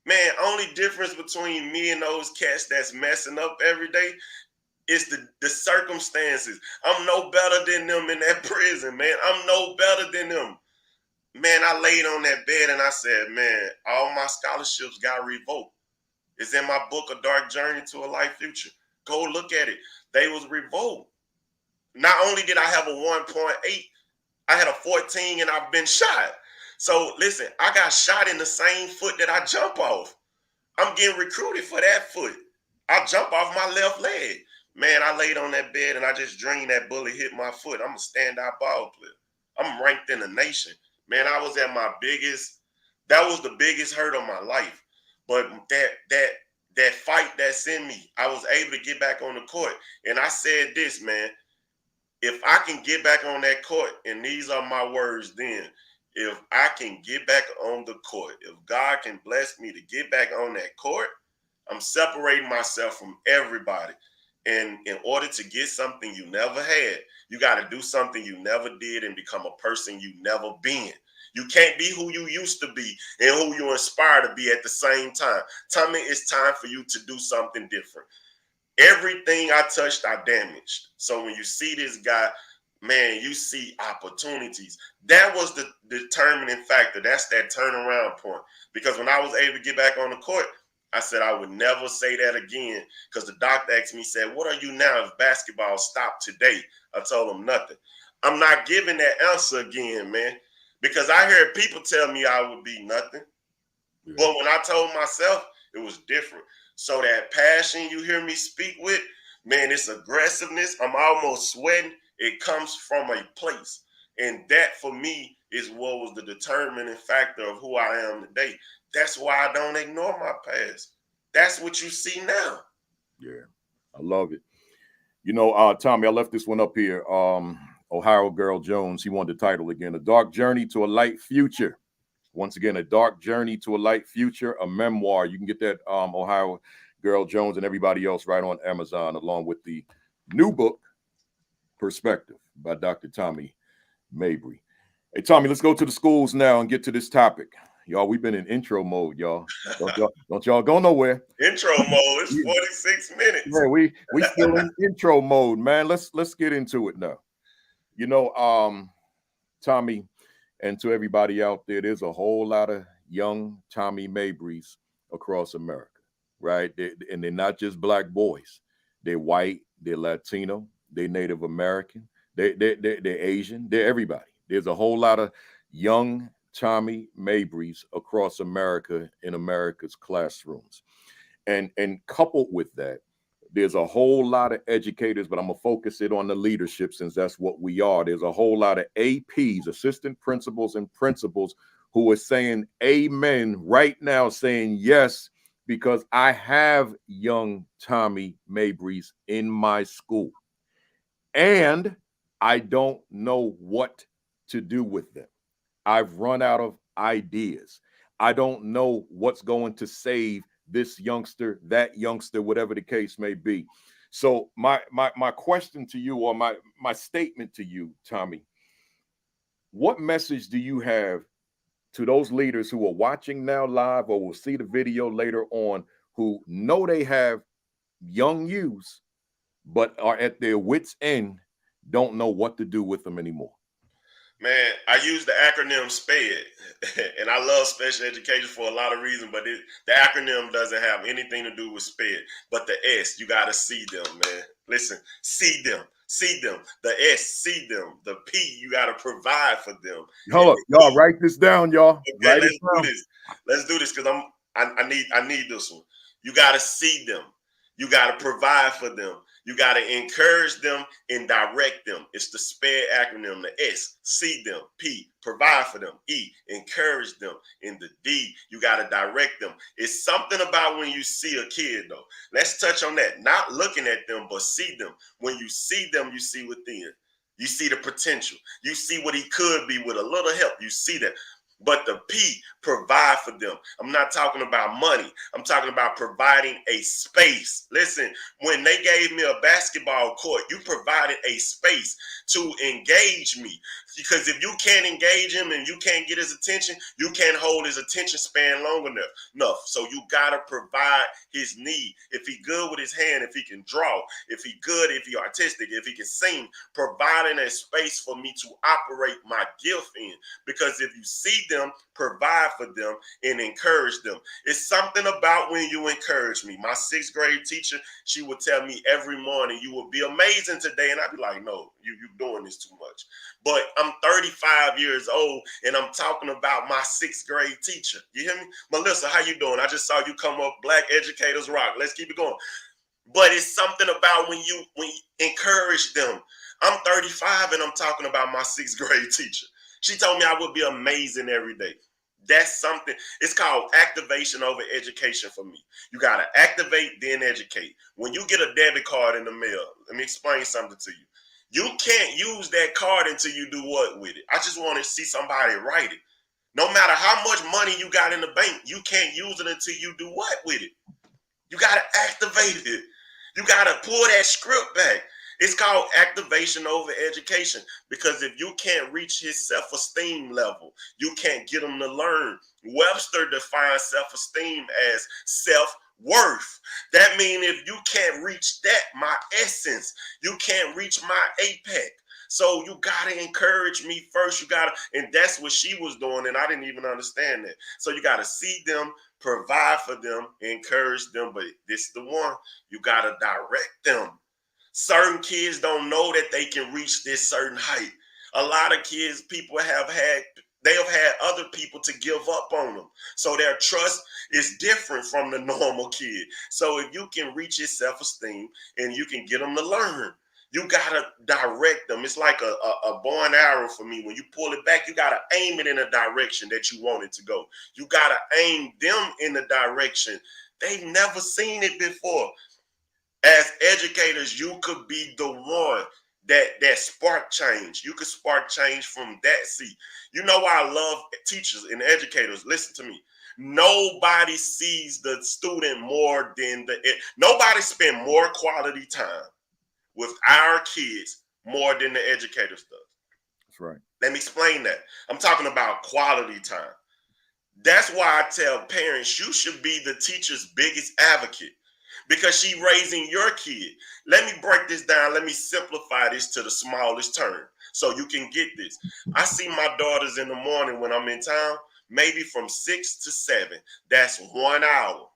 Man, only difference between me and those cats that's messing up every day is the circumstances. I'm no better than them in that prison, man. I'm no better than them. Man, I laid on that bed and I said, man, all my scholarships got revoked. It's in my book, A Dark Journey to a Light Future. Go look at it. They was revoked. Not only did I have a 1.8, I had a 14 and I've been shot. So listen, I got shot in the same foot that I jump off. I'm getting recruited for that foot. I jump off my left leg. Man, I laid on that bed and I just dreamed that bullet hit my foot. I'm a standout ball player. I'm ranked in the nation. Man, I was at my biggest, that was the biggest hurt of my life. But that fight that's in me, I was able to get back on the court. And I said this, man, if I can get back on that court, and these are my words then, if I can get back on the court, if God can bless me to get back on that court, I'm separating myself from everybody. And in order to get something you never had, you got to do something you never did and become a person you never been. You can't be who you used to be and who you inspire to be at the same time. Tommie, it's time for you to do something different. Everything I touched, I damaged. So when you see this guy, man, you see opportunities. That was the determining factor. That's that turnaround point. Because when I was able to get back on the court, I said I would never say that again, because the doctor asked me, said, what are you now if basketball stopped today? I told him nothing. I'm not giving that answer again, man, because I heard people tell me I would be nothing. Yeah. But when I told myself, it was different. So that passion you hear me speak with, man, it's aggressiveness. I'm almost sweating. It comes from a place. And that for me is what was the determining factor of who I am today. That's why I don't ignore my past. That's what you see now. Yeah, I love it. You know, Tommie, I left this one up here. Ohio Girl Jones, he won the title again. A Dark Journey to a Light Future. Once again, A Dark Journey to a Light Future, a memoir. You can get that Ohio Girl Jones and everybody else right on Amazon, along with the new book, Perspective, by Dr. Tommie Mabry. Hey, Tommie, let's go to the schools now and get to this topic. Y'all, we've been in intro mode, y'all. Don't y'all go nowhere. Intro mode. It's 46 minutes. Yeah, we still in intro mode, man. Let's get into it now. You know, Tommie, and to everybody out there, there's a whole lot of young Tommie Mabrys across America, right? And they're not just Black boys. They're white, they're Latino, they're Native American, they're Asian, they're everybody. There's a whole lot of young Tommie Mabrys across America in America's classrooms. And coupled with that, there's a whole lot of educators, but I'm gonna focus it on the leadership since that's what we are. There's a whole lot of APs, assistant principals and principals, who are saying amen right now, saying yes, because I have young Tommie Mabrys in my school and I don't know what to do with them. I've run out of ideas. I don't know what's going to save this youngster, that youngster, whatever the case may be. So my question to you, or my statement to you, Tommie, what message do you have to those leaders who are watching now live or will see the video later on, who know they have young youths, but are at their wits' end, don't know what to do with them anymore? Man, I use the acronym SPED, and I love special education for a lot of reasons, but the acronym doesn't have anything to do with SPED. But the S, you got to see them, man. Listen, see them. The S, see them. The P, you got to provide for them. Hold up, y'all, write this down, y'all. Okay, let's do this because I need this one. You got to see them. You got to provide for them. You got to encourage them and direct them. It's the SPED acronym. The S, see them. P, provide for them. E, encourage them. And the D, you got to direct them. It's something about when you see a kid, though. Let's touch on that. Not looking at them, but see them. When you see them, you see within. You see the potential. You see what he could be with a little help. You see that. But the P, provide for them. I'm not talking about money. I'm talking about providing a space. Listen, when they gave me a basketball court, you provided a space to engage me. Because if you can't engage him and you can't get his attention, you can't hold his attention span long enough. So you got to provide his need. If he good with his hand, if he can draw, if he good, if he artistic, if he can sing, providing a space for me to operate my gift in. Because if you see them, provide for them and encourage them. It's something about when you encourage me. My 6th grade teacher, she would tell me every morning, you will be amazing today. And I'd be like, no, you're doing this too much. But I'm 35 years old and I'm talking about my 6th grade teacher. You hear me? Melissa, how you doing? I just saw you come up. Black Educators Rock. Let's keep it going. But it's something about when you encourage them. I'm 35 and I'm talking about my 6th grade teacher. She told me I would be amazing every day. That's something. It's called activation over education for me. You got to activate, then educate. When you get a debit card in the mail, let me explain something to you. You can't use that card until you do what with it? I just want to see somebody write it. No matter how much money you got in the bank, you can't use it until you do what with it? You got to activate it. You got to pull that script back. It's called activation over education, because if you can't reach his self-esteem level, you can't get him to learn. Webster defines self-esteem as self-worth. That means if you can't reach that, my essence, you can't reach my apex. So you got to encourage me first. You got to, and that's what she was doing, and I didn't even understand that. So you got to see them, provide for them, encourage them, but this is the one, you got to direct them. Certain kids don't know that they can reach this certain height. A lot of kids, they have had other people to give up on them. So their trust is different from the normal kid. So if you can reach his self-esteem and you can get them to learn, you got to direct them. It's like a bow and arrow for me. When you pull it back, you got to aim it in a direction that you want it to go. You got to aim them in the direction. They've never seen it before. As educators, you could be the one that spark change. You could spark change from that seat. You know why I love teachers and educators? Listen to me. Nobody sees the student more than nobody spend more quality time with our kids more than the educators does. That's right. Let me explain that. I'm talking about quality time. That's why I tell parents, you should be the teacher's biggest advocate, because she raising your kid. Let me break this down. Let me simplify this to the smallest term so you can get this. I see my daughters in the morning when I'm in town, maybe from 6 to 7. That's 1 hour.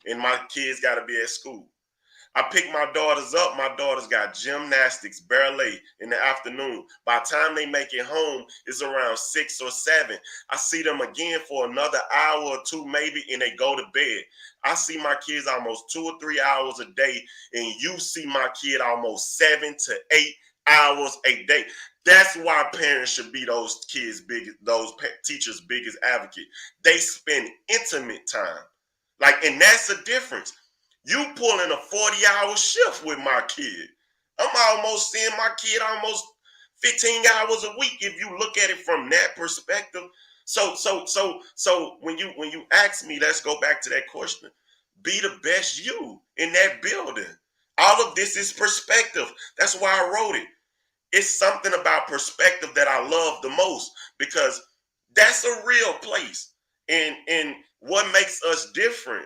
And my kids got to be at school. I pick my daughters up. My daughters got gymnastics, ballet in the afternoon. By the time they make it home, it's around 6 or 7. I see them again for another hour or two, maybe, and they go to bed. I see my kids almost 2 or 3 hours a day, and you see my kid almost 7 to 8 hours a day. That's why parents should be those teachers' biggest advocate. They spend intimate time. And that's the difference. You pulling a 40-hour shift with my kid. I'm almost seeing my kid almost 15 hours a week if you look at it from that perspective. So when you ask me, let's go back to that question. Be the best you in that building. All of this is perspective. That's why I wrote it. It's something about perspective that I love the most, because that's a real place. And what makes us different,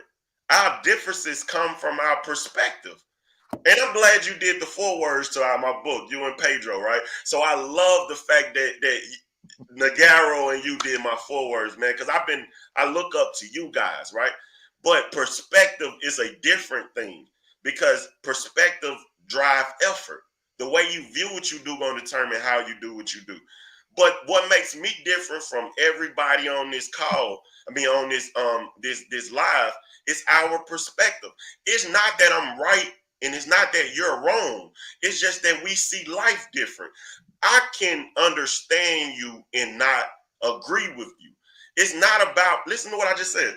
our differences come from our perspective. And I'm glad you did the forewords to my book, you and Pedro, right? So I love the fact that Nagaro and you did my forewords, man, because I look up to you guys, right? But perspective is a different thing, because perspective drives effort. The way you view what you do going to determine how you do what you do. But what makes me different from everybody on this call, on this live, is our perspective. It's not that I'm right and it's not that you're wrong. It's just that we see life different. I can understand you and not agree with you. It's not about, listen to what I just said.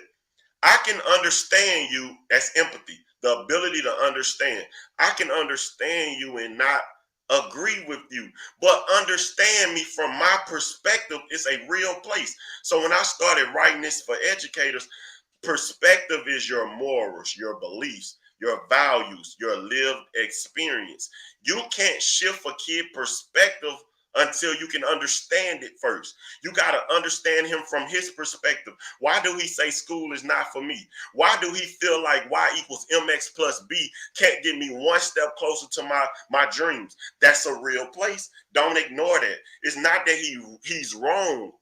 I can understand you, that's empathy, the ability to understand. I can understand you and not agree with you, but understand me from my perspective is a real place. So when I started writing this for educators, perspective is your morals, your beliefs, your values, your lived experience. You can't shift a kid perspective until you can understand it first. You got to understand him from his perspective. Why do he say school is not for me? Why do he feel like Y equals MX plus B can't get me one step closer to my dreams? That's a real place. Don't ignore that. It's not that he's wrong.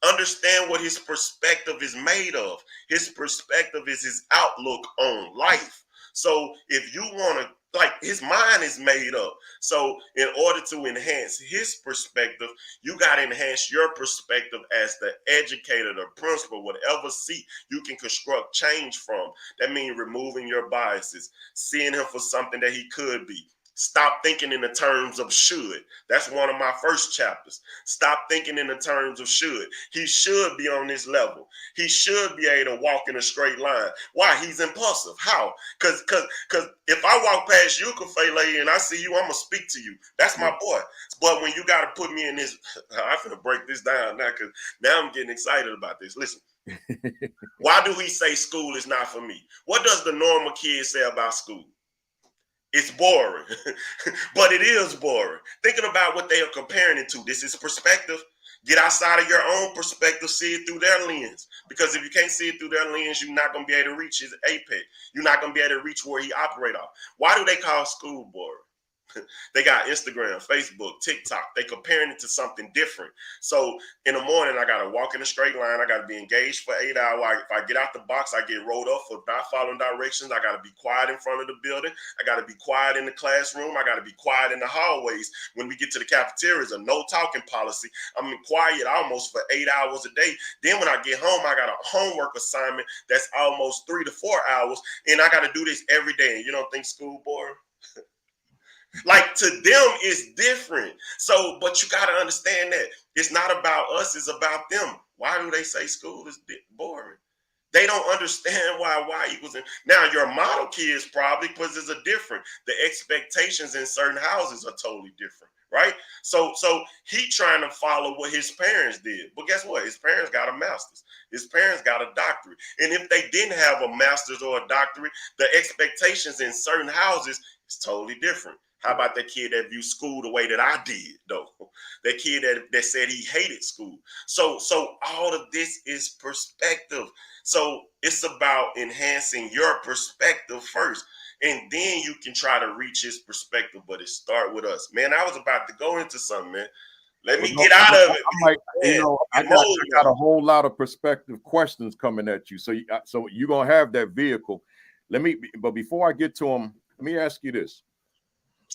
Understand what his perspective is made of. His perspective is his outlook on life. So if you want to, his mind is made up. So in order to enhance his perspective, you got to enhance your perspective as the educator, the principal, whatever seat you can construct change from. That means removing your biases, seeing him for something that he could be. Stop thinking in the terms of should. That's one of my first chapters. Stop thinking in the terms of should. He should be on this level. He should be able to walk in a straight line. Why? He's impulsive. How? Because if I walk past you, Kafele, and I see you, I'm going to speak to you. That's my boy. But when you got to put me in this, I'm going to break this down now, because now I'm getting excited about this. Listen. Why do we say school is not for me? What does the normal kid say about school? It's boring, but it is boring. Thinking about what they are comparing it to. This is perspective. Get outside of your own perspective, see it through their lens. Because if you can't see it through their lens, you're not going to be able to reach his apex. You're not going to be able to reach where he operate off. Why do they call school boring? They got Instagram, Facebook, TikTok. They comparing it to something different. So in the morning, I got to walk in a straight line. I got to be engaged for 8 hours. If I get out the box, I get rolled up for not following directions. I got to be quiet in front of the building. I got to be quiet in the classroom. I got to be quiet in the hallways. When we get to the cafeterias, a no talking policy. I'm quiet almost for 8 hours a day. Then when I get home, I got a homework assignment that's almost 3 to 4 hours. And I got to do this every day. And you don't think school boring? Like, to them, it's different. So, but you got to understand that it's not about us, it's about them. Why do they say school is boring? They don't understand why Y equals in. Now, your model kids probably, because there's a different. The expectations in certain houses are totally different, right? So he trying to follow what his parents did. But guess what? His parents got a master's. His parents got a doctorate. And if they didn't have a master's or a doctorate, the expectations in certain houses is totally different. How about that kid that viewed school the way that I did, though? That kid that said he hated school. So all of this is perspective. So it's about enhancing your perspective first. And then you can try to reach his perspective, but it start with us. Man, I was about to go into something, man. Let me get out of it. I got a whole lot of perspective questions coming at you. So you're going to have that vehicle. But before I get to them, let me ask you this.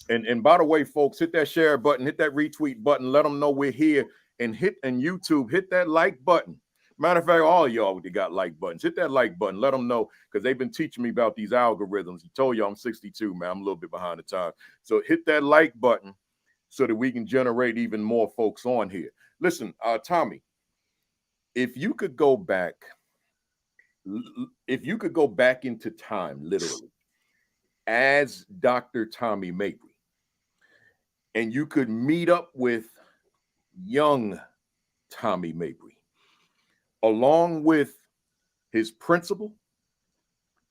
And by the way, folks, hit that share button, hit that retweet button, let them know we're here, and YouTube, hit that like button. Matter of fact, all y'all that got like buttons, hit that like button, let them know, because they've been teaching me about these algorithms. He told you I'm 62, man. I'm a little bit behind the time. So hit that like button so that we can generate even more folks on here. Listen, Tommie, if you could go back into time, literally, as Dr. Tommie Mabry, and you could meet up with young Tommie Mabry, along with his principal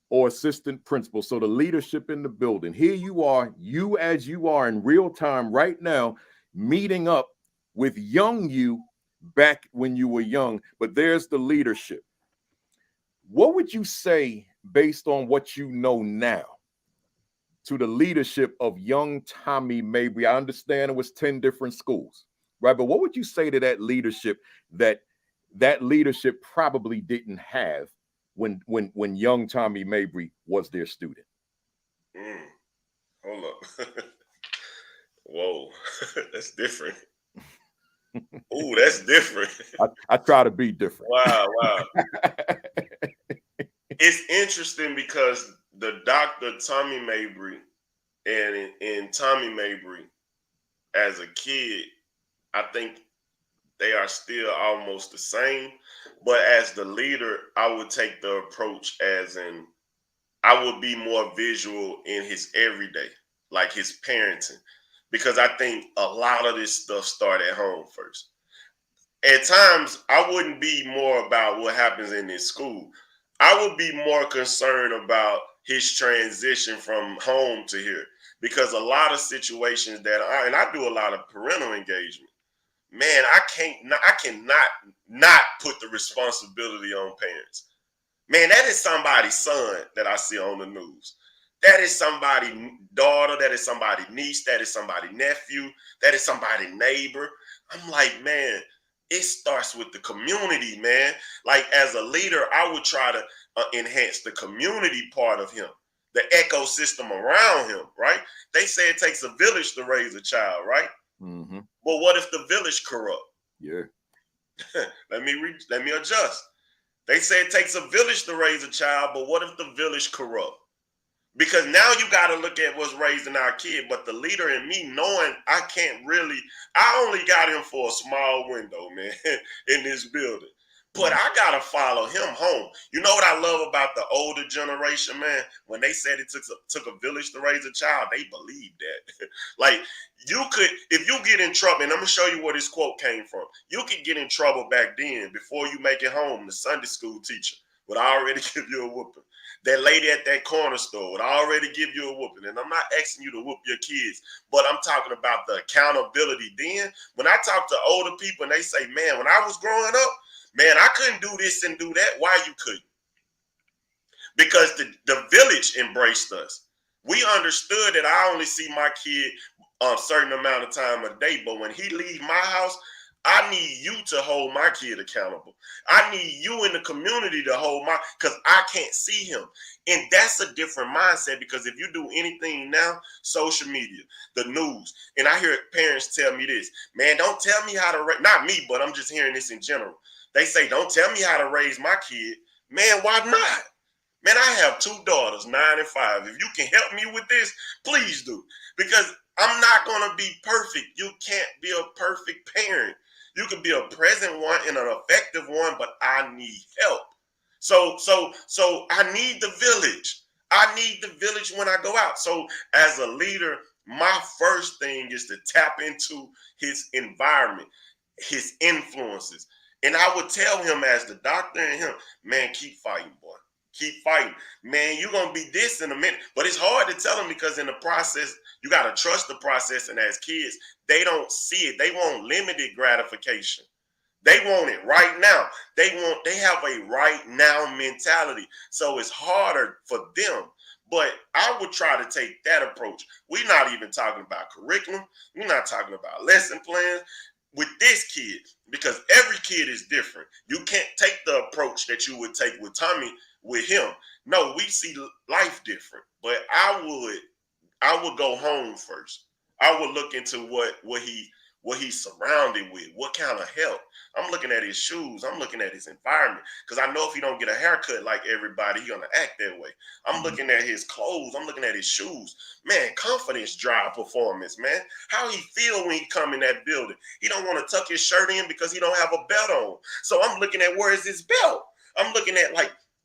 or assistant principal, so the leadership in the building. Here you are, you as you are in real time right now, meeting up with young you back when you were young, but there's the leadership. What would you say, based on what you know now, to the leadership of young Tommie Mabry? I understand it was 10 different schools, right? But what would you say to that leadership that leadership probably didn't have when young Tommie Mabry was their student? Hold up. Whoa, that's different. Ooh, that's different. I try to be different. Wow. It's interesting because the Dr. Tommie Mabry and Tommie Mabry as a kid, I think they are still almost the same. But as the leader, I would take the approach as in, I would be more visual in his everyday, like his parenting, because I think a lot of this stuff started at home first. At times, I wouldn't be more about what happens in his school. I would be more concerned about his transition from home to here, because a lot of situations and I do a lot of parental engagement. Man, I cannot not put the responsibility on parents. Man, that is somebody's son that I see on the news. That is somebody's daughter. That is somebody's niece. That is somebody's nephew. That is somebody's neighbor. I'm like, man, it starts with the community, man. Like, as a leader, I would try to enhance the community part of him, the ecosystem around him, right? They say it takes a village to raise a child, right? Mm-hmm. Well, what if the village corrupt? Yeah. Let me adjust. They say it takes a village to raise a child, but what if the village corrupt? Because now you got to look at what's raising our kid. But the leader in me, knowing I only got him for a small window, man, in this building. But I got to follow him home. You know what I love about the older generation, man? When they said it took a village to raise a child, they believed that. Like, if you get in trouble, and I'm going to show you where this quote came from. You could get in trouble back then before you make it home, the Sunday school teacher. would already give you a whooping. That lady at that corner store would already give you a whooping. And I'm not asking you to whoop your kids, but I'm talking about the accountability. Then when I talk to older people and they say, man, when I was growing up, man, I couldn't do this and do that. Why you couldn't? Because the village embraced us. We understood that I only see my kid a certain amount of time a day, but when he leaves my house, I need you to hold my kid accountable. I need you in the community to hold because I can't see him. And that's a different mindset, because if you do anything now, social media, the news, and I hear parents tell me this, man, don't tell me how to raise, not me, but I'm just hearing this in general. They say, don't tell me how to raise my kid. Man, why not? Man, I have 2 daughters, 9 and 5. If you can help me with this, please do. Because I'm not going to be perfect. You can't be a perfect parent. You can be a present one and an effective one, but I need help. So I need the village. I need the village when I go out. So as a leader, my first thing is to tap into his environment, his influences. And I would tell him, as the doctor and him, man, keep fighting, boy. Keep fighting. Man, you're going to be this in a minute. But it's hard to tell them, because in the process, you got to trust the process. And as kids, they don't see it. They want limited gratification. They want it right now. They have a right now mentality. So it's harder for them. But I would try to take that approach. We're not even talking about curriculum. We're not talking about lesson plans with this kid, because every kid is different. You can't take the approach that you would take with Tommie with him. No, we see life different. But I would go home first. I would look into what he's surrounded with, what kind of help. I'm looking at his shoes. I'm looking at his environment, because I know if he don't get a haircut like everybody, he's gonna act that way. I'm looking at his clothes. I'm looking at his shoes. Man, confidence drive performance, man. How he feel when he come in that building. He don't want to tuck his shirt in because he don't have a belt on. So I'm looking at, where is his belt? I'm looking at,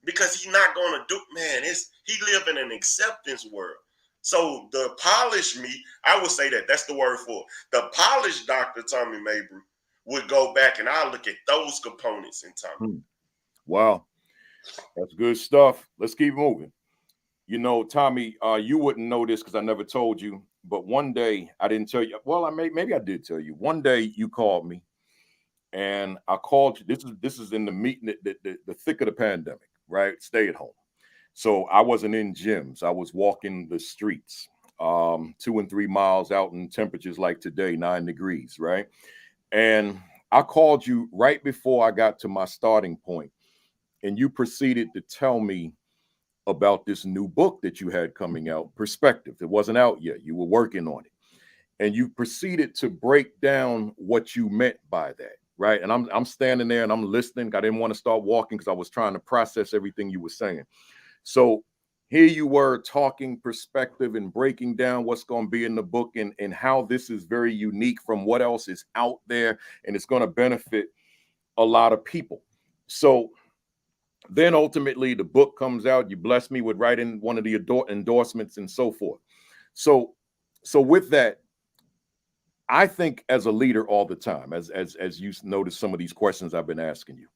because he's not gonna do, man, he live in an acceptance world. So the polished me, I would say that's the word for it. The polished Dr. Tommie Mabry would go back and I'll look at those components in Tommie. Wow. That's good stuff. Let's keep moving. You know, Tommie, you wouldn't know this because I never told you, but one day I didn't tell you. Well, maybe I did tell you. One day you called me and I called you. This is in the meeting, the thick of the pandemic, right? Stay at home. So I wasn't in gyms. I was walking the streets, 2 and 3 miles out in temperatures like today, 9 degrees, right? And I called you right before I got to my starting point, and you proceeded to tell me about this new book that you had coming out, Perspective. It wasn't out yet. You were working on it. And you proceeded to break down what you meant by that, right? And I'm standing there and I'm listening. I didn't want to start walking because I was trying to process everything you were saying. So here you were talking perspective and breaking down what's going to be in the book and how this is very unique from what else is out there, and it's going to benefit a lot of people. So then ultimately the book comes out. You bless me with writing one of the endorsements and so forth. So with that, I think as a leader all the time, as you notice some of these questions I've been asking you,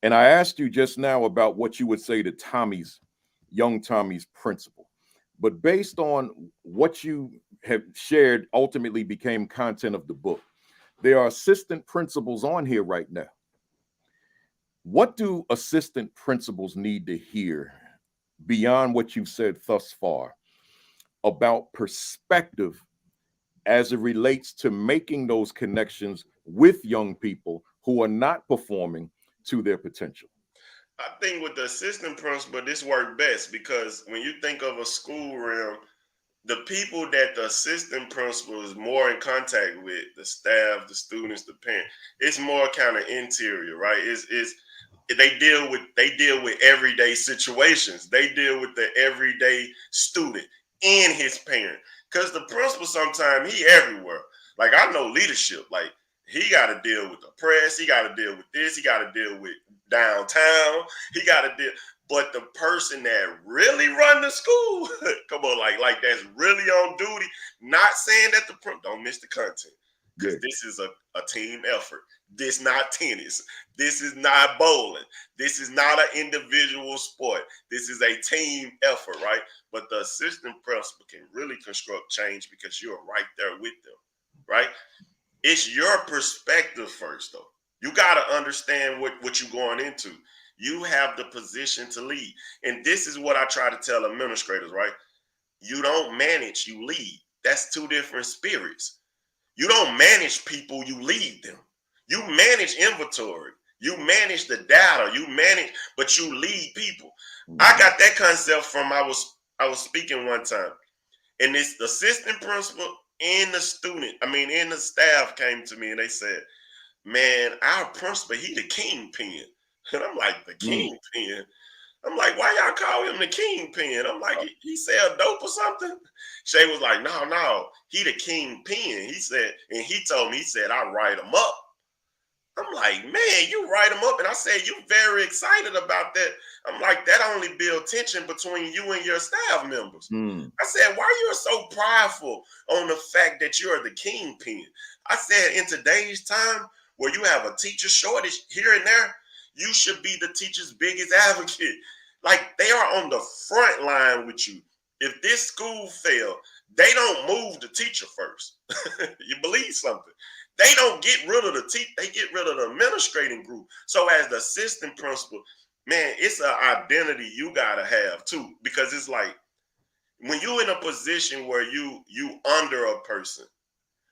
and I asked you just now about what you would say to young Tommie's principle. But based on what you have shared, ultimately became content of the book. There are assistant principals on here right now. What do assistant principals need to hear beyond what you've said thus far about perspective as it relates to making those connections with young people who are not performing to their potential? I think with the assistant principal, this worked best, because when you think of a school realm, the people that the assistant principal is more in contact with, the staff, the students, the parents, it's more kind of interior, right? They deal with everyday situations. They deal with the everyday student and his parent. Because the principal sometimes he everywhere. Like, I know leadership, like he got to deal with the press, he got to deal with this, he got to deal with downtown, he got to deal. But the person that really run the school, come on, like that's really on duty. Not saying that don't miss the content. because Yeah. this is a team effort. This not tennis. This is not bowling. This is not an individual sport. This is a team effort, right? But the assistant principal can really construct change because you're right there with them, right? It's your perspective first, though. You got to understand what you're going into. You have the position to lead. And this is what I try to tell administrators, right? You don't manage, you lead. That's two different spirits. You don't manage people, you lead them. You manage inventory. You manage the data. You manage, but you lead people. I got that concept from I was speaking one time. And this assistant principal and the student, and the staff came to me and they said, man, our principal, he the kingpin. And I'm like, the kingpin? I'm like, why y'all call him the kingpin? I'm like, he sell dope or something? Shay was like, no, he the kingpin. He said, and he told me, he said, I write him up. I'm like, man, you write them up. And I said, you very excited about that. I'm like, that only build tension between you and your staff members. I said, why you are so prideful on the fact that you're the kingpin? I said, in today's time where you have a teacher shortage here and there, you should be the teacher's biggest advocate. Like, they are on the front line with you. If this school fail, they don't move the teacher first. You believe something? They don't get rid of the teacher. They get rid of the administrating group. So as the assistant principal, man, it's an identity you got to have too. Because it's like, when you're in a position where you under a person,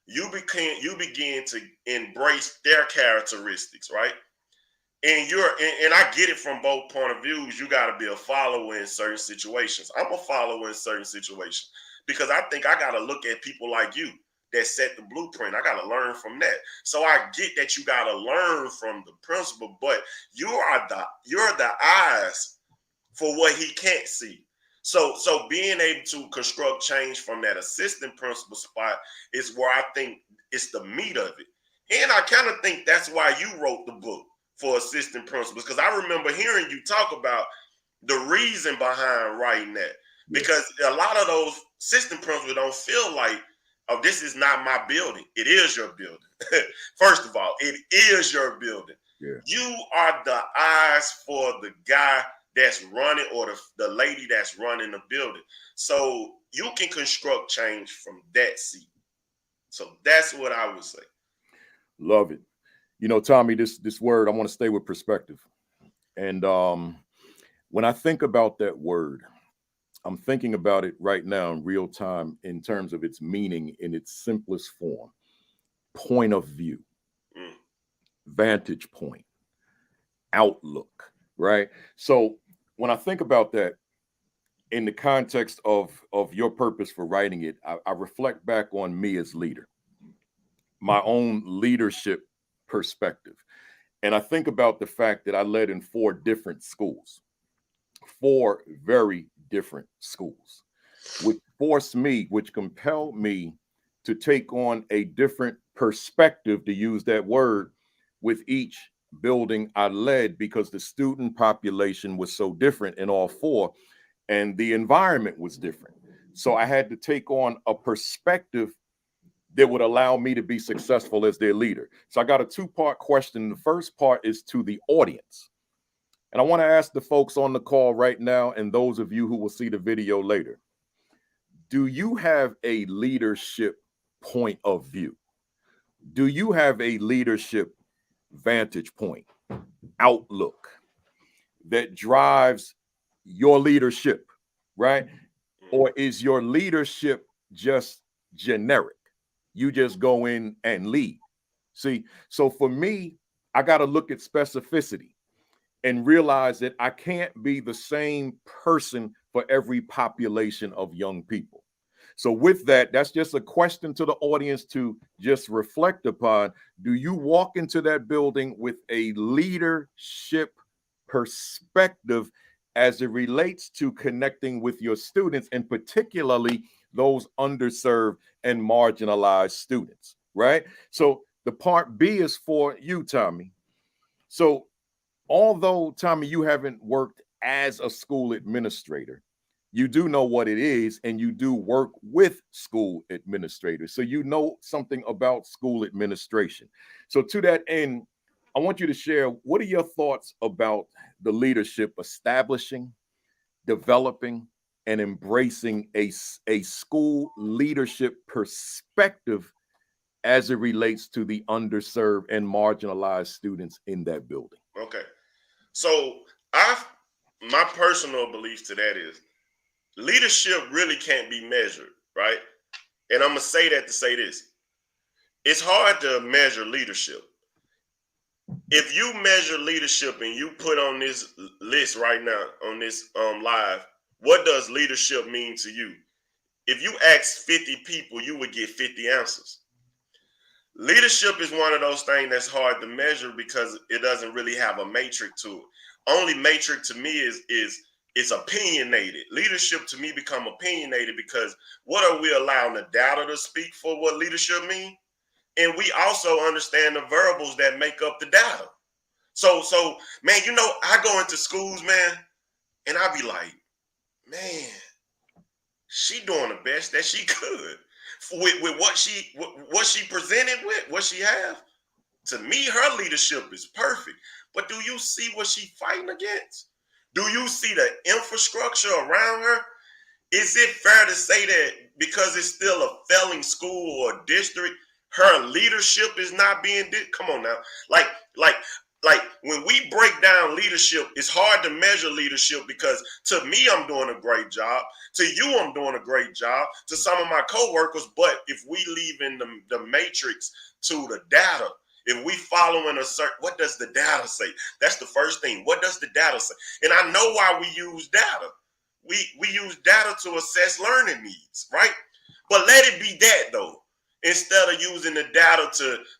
you begin to embrace their characteristics, right? And I get it from both point of views. You got to be a follower in certain situations. I'm a follower in certain situations because I think I got to look at people like you that set the blueprint. I got to learn from that. So I get that you got to learn from the principal, but you're the eyes for what he can't see. So being able to construct change from that assistant principal spot is where I think it's the meat of it. And I kind of think that's why you wrote the book for assistant principals, because I remember hearing you talk about the reason behind writing that. Because a lot of those assistant principals don't feel like, oh, this is not my building. It is your building. First of all, it is your building. Yeah. You are the eyes for the guy that's running or the lady that's running the building. So you can construct change from that seat. So that's what I would say. Love it. You know, Tommie, this word, I want to stay with perspective. And when I think about that word, I'm thinking about it right now in real time in terms of its meaning in its simplest form. Point of view, vantage point, outlook, right? So when I think about that in the context of your purpose for writing it, I reflect back on me as leader, my own leadership perspective. And I think about the fact that I led in 4 different schools, 4 very different schools, which forced me, which compelled me to take on a different perspective, to use that word, with each building I led, because the student population was so different in all 4 and the environment was different. So I had to take on a perspective that would allow me to be successful as their leader. So I got a 2-part question. The first part is to the audience. And I want to ask the folks on the call right now, and those of you who will see the video later, do you have a leadership point of view? Do you have a leadership vantage point, outlook that drives your leadership, right? Or is your leadership just generic? You just go in and lead. See, so for me, I got to look at specificity and realize that I can't be the same person for every population of young people. So with that, that's just a question to the audience to just reflect upon. Do you walk into that building with a leadership perspective as it relates to connecting with your students, and particularly those underserved and marginalized students, right? So the part B is for you, Tommie. So although, Tommie, you haven't worked as a school administrator, you do know what it is, and you do work with school administrators. So you know something about school administration. So to that end, I want you to share, what are your thoughts about the leadership establishing, developing, and embracing a school leadership perspective as it relates to the underserved and marginalized students in that building? Okay. So my personal belief to that is leadership really can't be measured, right? And I'm gonna say that to say this. It's hard to measure leadership. If you measure leadership and you put on this list right now on this live, what does leadership mean to you? If you ask 50 people, you would get 50 answers. Leadership is one of those things that's hard to measure because it doesn't really have a matrix to it. Only matrix to me is opinionated. Leadership to me become opinionated because what are we allowing the data to speak for what leadership means? And we also understand the variables that make up the data. So man, you know, I go into schools, man, and I be like, man, she doing the best that she could with what she presented with, what she have. To me, her leadership is perfect. But do you see what she fighting against? Do you see the infrastructure around her? Is it fair to say that because it's still a failing school or district, her leadership is not being come on now. Like when we break down leadership, it's hard to measure leadership because to me, I'm doing a great job. To you, I'm doing a great job. To some of my coworkers, but if we leave in the matrix to the data, if we following a certain, what does the data say? That's the first thing. What does the data say? And I know why we use data. We use data to assess learning needs, right? But let it be that though, instead of using the data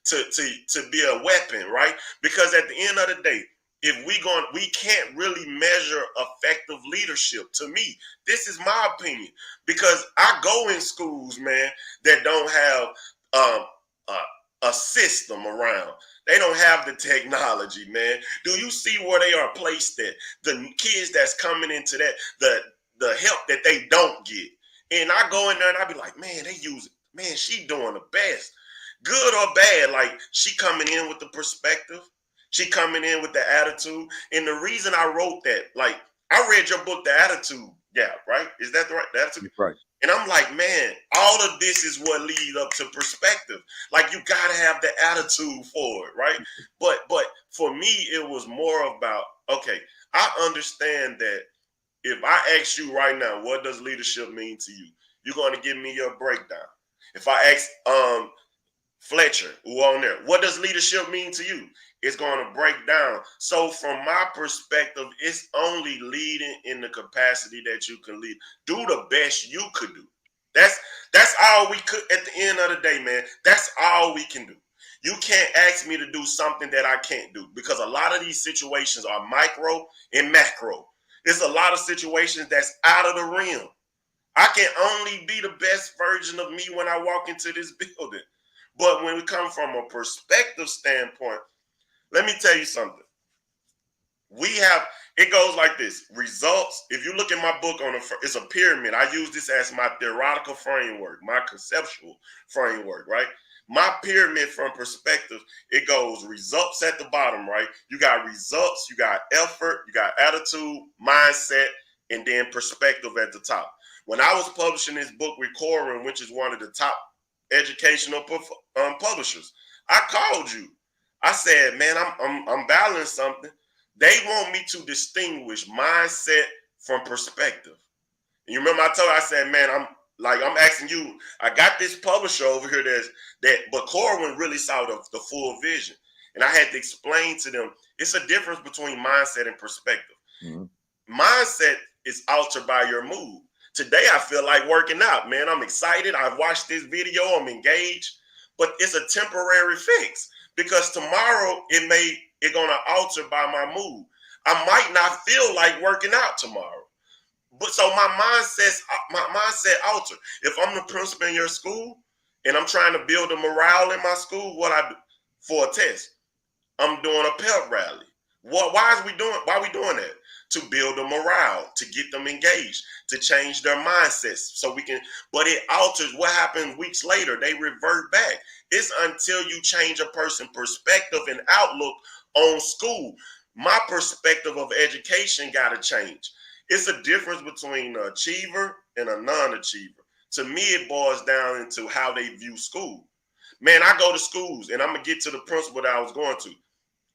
to be a weapon, right? Because at the end of the day, if we can't really measure effective leadership. To me, this is my opinion, because I go in schools, man, that don't have a system around. They don't have the technology, man. Do you see where they are placed at? The kids that's coming into that, the help that they don't get. And I go in there and I be like, man, they use it. Man, she doing the best. Good or bad, like she coming in with the perspective. She coming in with the attitude. And the reason I wrote that, like, I read your book, The Attitude Gap, right? Is that the right? The attitude? Right. And I'm like, man, all of this is what lead up to perspective. Like, you gotta have the attitude for it, right? But for me, it was more about, okay, I understand that if I ask you right now, what does leadership mean to you? You're going to give me your breakdown. If I ask Fletcher, who on there, what does leadership mean to you? It's going to break down. So from my perspective, it's only leading in the capacity that you can lead. Do the best you could do. That's all we could at the end of the day, man. That's all we can do. You can't ask me to do something that I can't do, because a lot of these situations are micro and macro. There's a lot of situations that's out of the realm. I can only be the best version of me when I walk into this building. But when we come from a perspective standpoint, let me tell you something. It goes like this. Results, if you look at my book it's a pyramid. I use this as my theoretical framework, my conceptual framework, right? My pyramid from perspective, it goes results at the bottom, right? You got results, you got effort, you got attitude, mindset, and then perspective at the top. When I was publishing this book with Corin, which is one of the top educational publishers, I called you. I said, man, I'm battling something. They want me to distinguish mindset from perspective. And you remember I said, man, I'm asking you, I got this publisher over here but Corwin really saw the full vision. And I had to explain to them, it's a difference between mindset and perspective. Mm-hmm. Mindset is altered by your mood. Today, I feel like working out, man. I'm excited. I've watched this video. I'm engaged, but it's a temporary fix, because tomorrow it's going to alter by my mood. I might not feel like working out tomorrow. But so my mindset altered. If I'm the principal in your school and I'm trying to build a morale in my school, what I do for a test, I'm doing a pep rally. Why are we doing that? to build a morale, to get them engaged, to change their mindsets so we can, but it alters. What happens weeks later? They revert back. It's until you change a person's perspective and outlook on school. My perspective of education got to change. It's a difference between an achiever and a non-achiever. To me, it boils down into how they view school. Man, I go to schools, and I'm going to get to the principal that I was going to.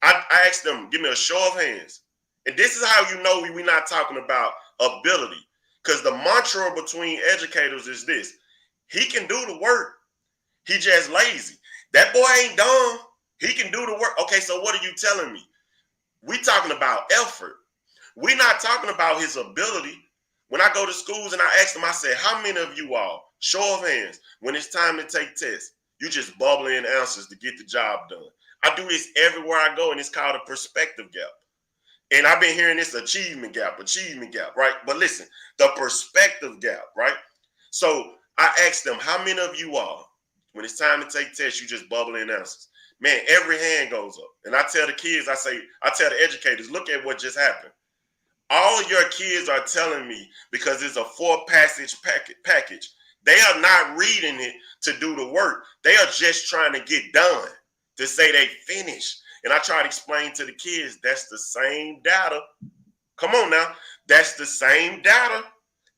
I asked them, give me a show of hands. And this is how you know we're not talking about ability. Because the mantra between educators is this: he can do the work, he just lazy. That boy ain't dumb. He can do the work. Okay, so what are you telling me? We talking about effort. We're not talking about his ability. When I go to schools and I ask them, I say, how many of you all, show of hands, when it's time to take tests, you just bubbling in answers to get the job done? I do this everywhere I go, and it's called a perspective gap. And I've been hearing this achievement gap, right? But listen, the perspective gap, right? So I asked them, how many of you all, when it's time to take tests, you just bubble in answers? Man, every hand goes up. And I tell the kids, I tell the educators, look at what just happened. All of your kids are telling me, because it's a 4-passage package, they are not reading it to do the work. They are just trying to get done, to say they finished. And I try to explain to the kids, that's the same data. Come on now. That's the same data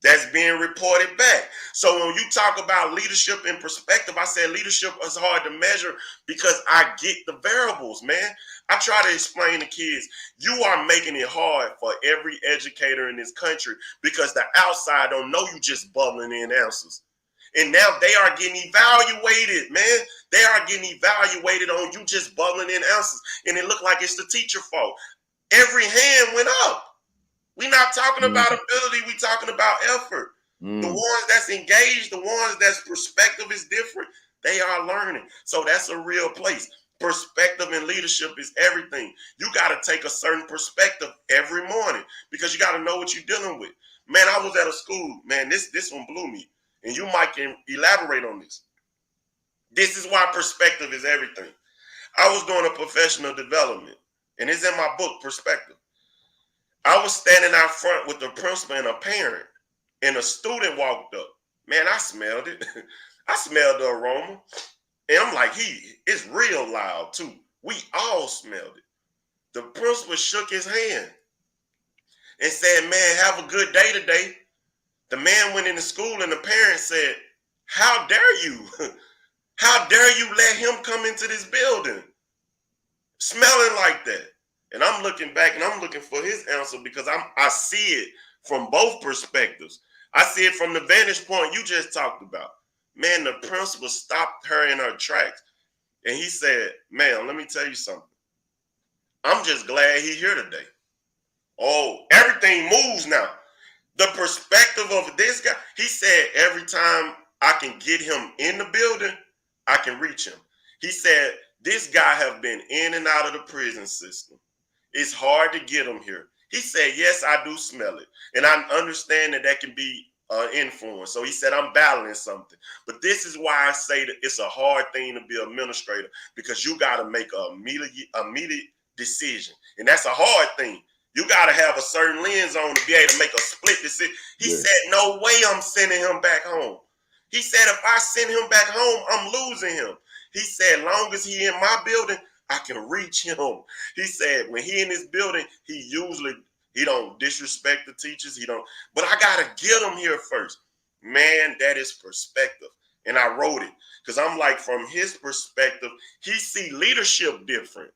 that's being reported back. So when you talk about leadership and perspective, I said leadership is hard to measure because I get the variables, man. I try to explain to kids, you are making it hard for every educator in this country because the outside don't know you just bubbling in answers. And now they are getting evaluated, man. They are getting evaluated on you just bubbling in answers. And it looked like it's the teacher's fault. Every hand went up. We're not talking about ability. We're talking about effort. The ones that's engaged, the ones that's perspective is different, they are learning. So that's a real place. Perspective and leadership is everything. You got to take a certain perspective every morning because you got to know what you're dealing with. Man, I was at a school. Man, this one blew me. And you might can elaborate on this. This is why perspective is everything. I was doing a professional development, and it's in my book, Perspective. I was standing out front with the principal and a parent, and a student walked up. Man, I smelled it. I smelled the aroma. And I'm like, it's real loud, too. We all smelled it. The principal shook his hand and said, man, have a good day today. The man went into school and the parent said, how dare you? How dare you let him come into this building smelling like that? And I'm looking back and I'm looking for his answer because I see it from both perspectives. I see it from the vantage point you just talked about. Man, the principal stopped her in her tracks. And he said, ma'am, let me tell you something. I'm just glad he's here today. Oh, everything moves now. The perspective of this guy, he said every time I can get him in the building, I can reach him. He said, this guy have been in and out of the prison system. It's hard to get him here. He said, yes, I do smell it. And I understand that can be influence. So he said, I'm battling something. But this is why I say that it's a hard thing to be an administrator because you got to make an immediate decision. And that's a hard thing. You got to have a certain lens on to be able to make a split decision. He said, no way I'm sending him back home. He said, if I send him back home, I'm losing him. He said, long as he in my building, I can reach him. He said, when he in this building, he don't disrespect the teachers. But I got to get him here first. Man, that is perspective. And I wrote it because I'm like, from his perspective, he see leadership different,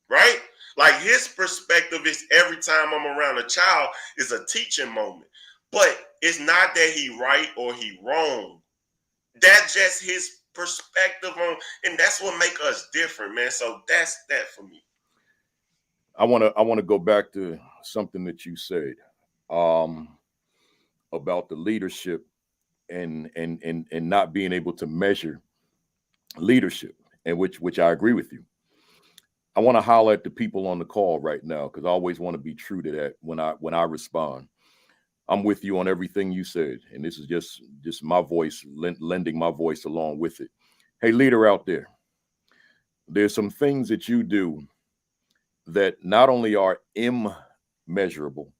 right? Like his perspective is every time I'm around a child is a teaching moment. But it's not that he right or he wrong. That's just his perspective on, and that's what make us different, man. So that's that for me. I want to go back to something that you said about the leadership and not being able to measure leadership, and which I agree with you. I want to holler at the people on the call right now because I always want to be true to that when I respond. I'm with you on everything you said, and this is just my voice, lending my voice along with it. Hey, leader out there, there's some things that you do that not only are immeasurable,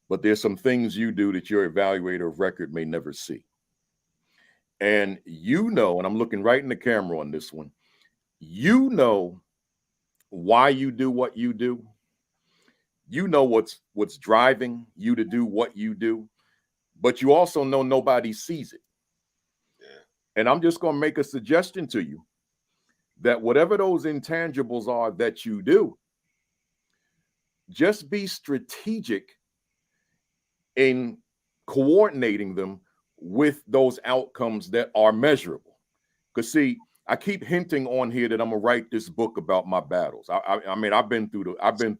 but there's some things you do that your evaluator of record may never see. And you know, and I'm looking right in the camera on this one, you know why you do what you do. You know what's driving you to do what you do, but you also know nobody sees it. Yeah. And I'm just going to make a suggestion to you that whatever those intangibles are that you do, just be strategic in coordinating them with those outcomes that are measurable. Because see, I keep hinting on here that I'm gonna write this book about my battles. I mean, I've been through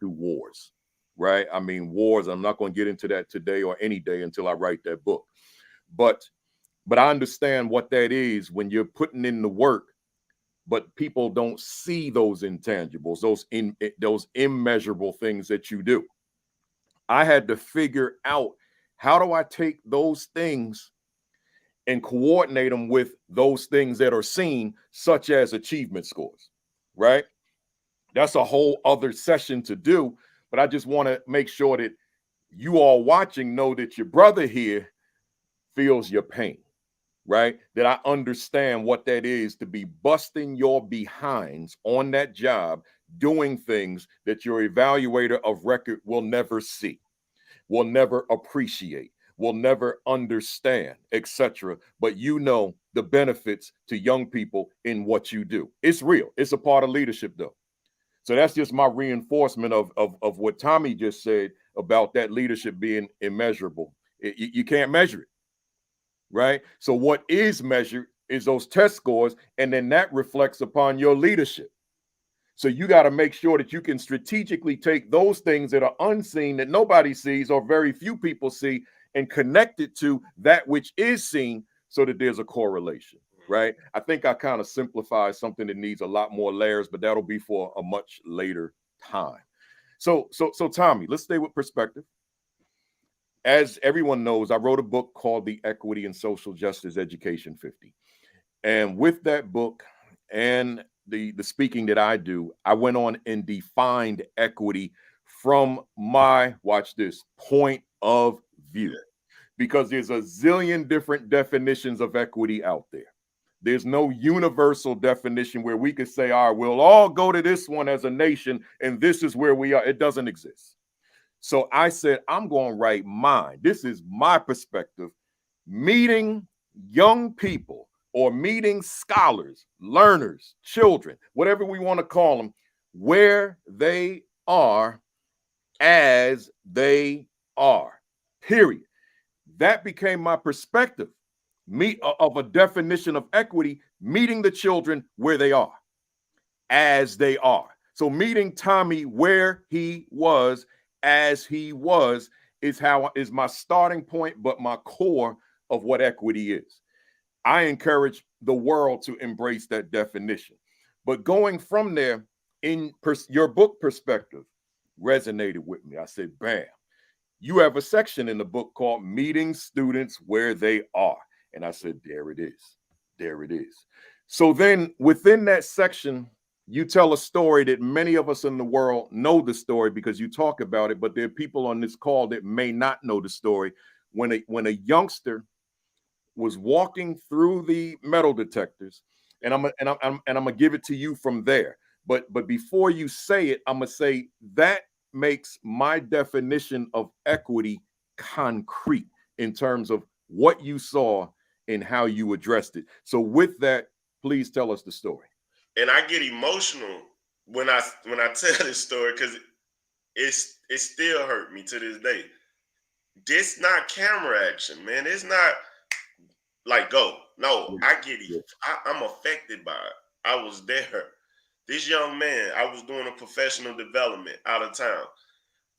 wars, right? I mean, wars. I'm not going to get into that today or any day until I write that book. But I understand what that is when you're putting in the work, but people don't see those intangibles, those immeasurable things that you do. I had to figure out, how do I take those things and coordinate them with those things that are seen, such as achievement scores, right? That's a whole other session to do, but I just want to make sure that you all watching know that your brother here feels your pain, right? That I understand what that is to be busting your behinds on that job, doing things that your evaluator of record will never see, will never appreciate, will never understand, etc. But you know the benefits to young people in what you do. It's real. It's a part of leadership, though. So that's just my reinforcement of what Tommie just said about that leadership being immeasurable. You can't measure it, right? So what is measured is those test scores, and then that reflects upon your leadership. So you got to make sure that you can strategically take those things that are unseen, that nobody sees or very few people see, and connect it to that which is seen, so that there's a correlation, right? I think I kind of simplified something that needs a lot more layers, but that'll be for a much later time. So Tommie, let's stay with perspective. As everyone knows, I wrote a book called The Equity and Social Justice Education 50. And with that book and the speaking that I do, I went on and defined equity from my, watch this, point of view. Because there's a zillion different definitions of equity out there. There's no universal definition where we could say, all right, we'll all go to this one as a nation, and this is where we are. It doesn't exist. So I said, I'm going to write mine. This is my perspective, meeting young people or meeting scholars, learners, children, whatever we want to call them, where they are as they are, period. That became my perspective of a definition of equity, meeting the children where they are, as they are. So meeting Tommie where he was, as he was, is my starting point, but my core of what equity is. I encourage the world to embrace that definition. But going from there, your book perspective resonated with me. I said, bam. You have a section in the book called Meeting Students Where They Are. And I said, there it is. There it is. So then within that section, you tell a story that many of us in the world know the story because you talk about it, but there are people on this call that may not know the story. When a youngster was walking through the metal detectors, and I'm gonna give it to you from there. But before you say it, I'm gonna say that makes my definition of equity concrete in terms of what you saw and how you addressed it. So with that, please tell us the story. And I get emotional when I tell this story because it still hurt me to this day. This not camera action, man. It's not like go. No, I get it. I'm affected by it. I was there. This young man, I was doing a professional development out of town.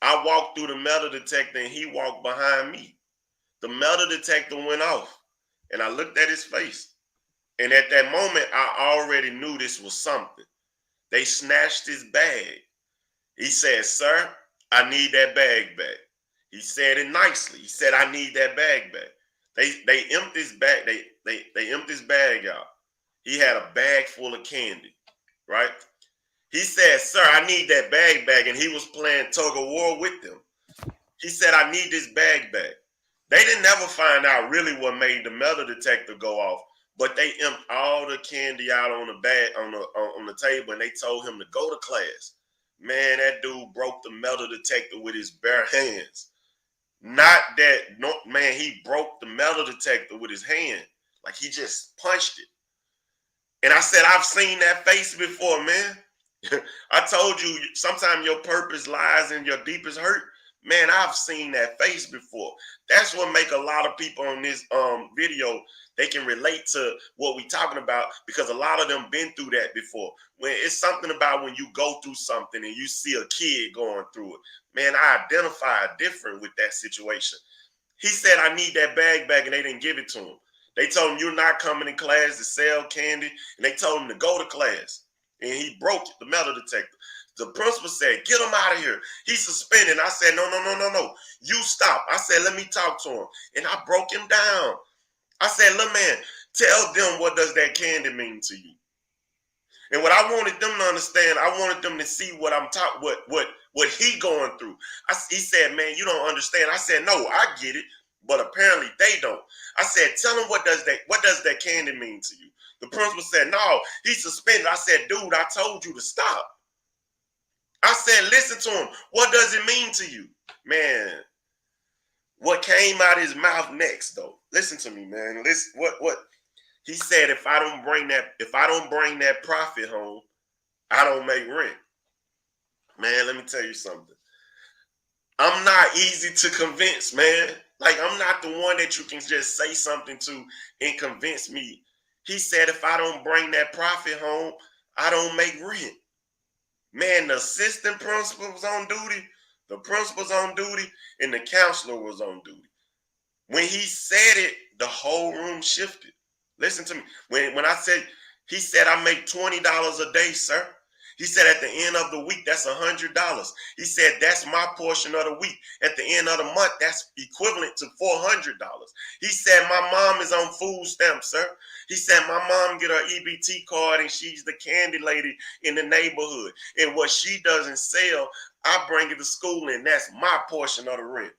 I walked through the metal detector and he walked behind me. The metal detector went off and I looked at his face. And at that moment, I already knew this was something. They snatched his bag. He said, sir, I need that bag back. He said it nicely. He said, I need that bag back. They emptied his bag. They emptied his bag out. He had a bag full of candy, right? He said, sir, I need that bag back. And he was playing tug of war with them. He said, I need this bag back. They didn't never find out really what made the metal detector go off, but they emptied all the candy out on the bag on the table, and they told him to go to class. Man, that dude broke the metal detector with his bare hands. Not that, no, man, he broke the metal detector with his hand. Like he just punched it. And I said, I've seen that face before, man. I told you, sometimes your purpose lies in your deepest hurt. Man, I've seen that face before. That's what make a lot of people on this video, they can relate to what we talking about, because a lot of them been through that before. When it's something about when you go through something and you see a kid going through it. Man, I identify different with that situation. He said, I need that bag back, and they didn't give it to him. They told him, you're not coming in class to sell candy, and they told him to go to class. And he broke the metal detector. The principal said, get him out of here. He's suspended. I said, no. You stop. I said, let me talk to him. And I broke him down. I said, look, man, tell them, what does that candy mean to you? And what I wanted them to understand, I wanted them to see what I'm talking, what he going through. He said, man, you don't understand. I said, no, I get it, but apparently they don't. I said, tell them, what does that candy mean to you? The principal said, no, he's suspended. I said, dude, I told you to stop. I said, listen to him. What does it mean to you? Man, what came out of his mouth next, though? Listen to me, man. Listen, what he said, if I don't bring that profit home, I don't make rent. Man, let me tell you something. I'm not easy to convince, man. Like, I'm not the one that you can just say something to and convince me. He said, if I don't bring that profit home, I don't make rent. Man, the assistant principal was on duty, the principal's on duty, and the counselor was on duty. When he said it, the whole room shifted. Listen to me. When I said, he said, I make $20 a day, sir. He said, at the end of the week, that's $100. He said, that's my portion of the week. At the end of the month, that's equivalent to $400. He said, my mom is on food stamps, sir. He said, my mom get her EBT card, and she's the candy lady in the neighborhood. And what she doesn't sell, I bring it to school, and that's my portion of the rent.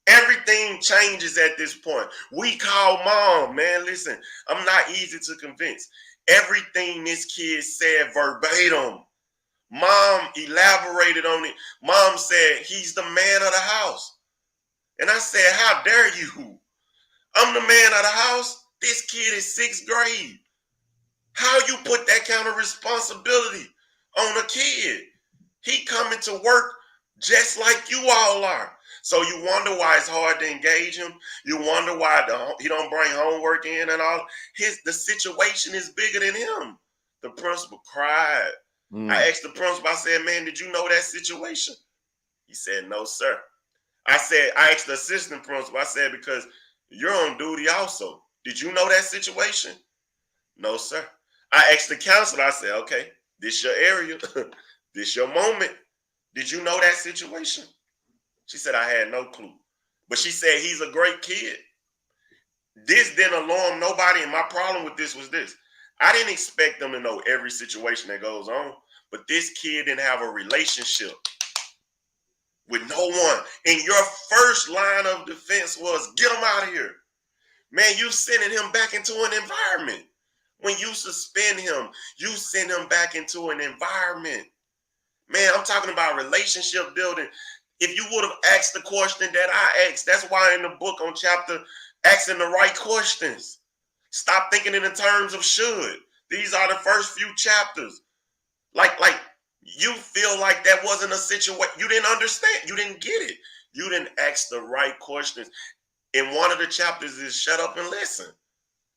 Everything changes at this point. We call mom, man. Listen, I'm not easy to convince. Everything this kid said verbatim. Mom elaborated on it. Mom said, he's the man of the house. And I said, how dare you? I'm the man of the house. This kid is 6th grade. How you put that kind of responsibility on a kid? He coming to work just like you all are. So you wonder why it's hard to engage him. You wonder why he don't bring homework in and all. The situation is bigger than him. The principal cried. I asked the principal, I said, man, did you know that situation? He said, no, sir. I asked the assistant principal, I said, because you're on duty also. Did you know that situation? No, sir. I asked the counselor, I said, okay, this your area. This your moment. Did you know that situation? She said, I had no clue. But she said, he's a great kid. This didn't alarm nobody. And my problem with this was this. I didn't expect them to know every situation that goes on. But this kid didn't have a relationship with no one. And your first line of defense was, get him out of here. Man, you sending him back into an environment. When you suspend him, you send him back into an environment. Man, I'm talking about relationship building. If you would have asked the question that I asked, that's why in the book on chapter, asking the right questions. Stop thinking in the terms of should. These are the first few chapters. Like you feel like that wasn't a situation. You didn't understand. You didn't get it. You didn't ask the right questions. And one of the chapters is shut up and listen.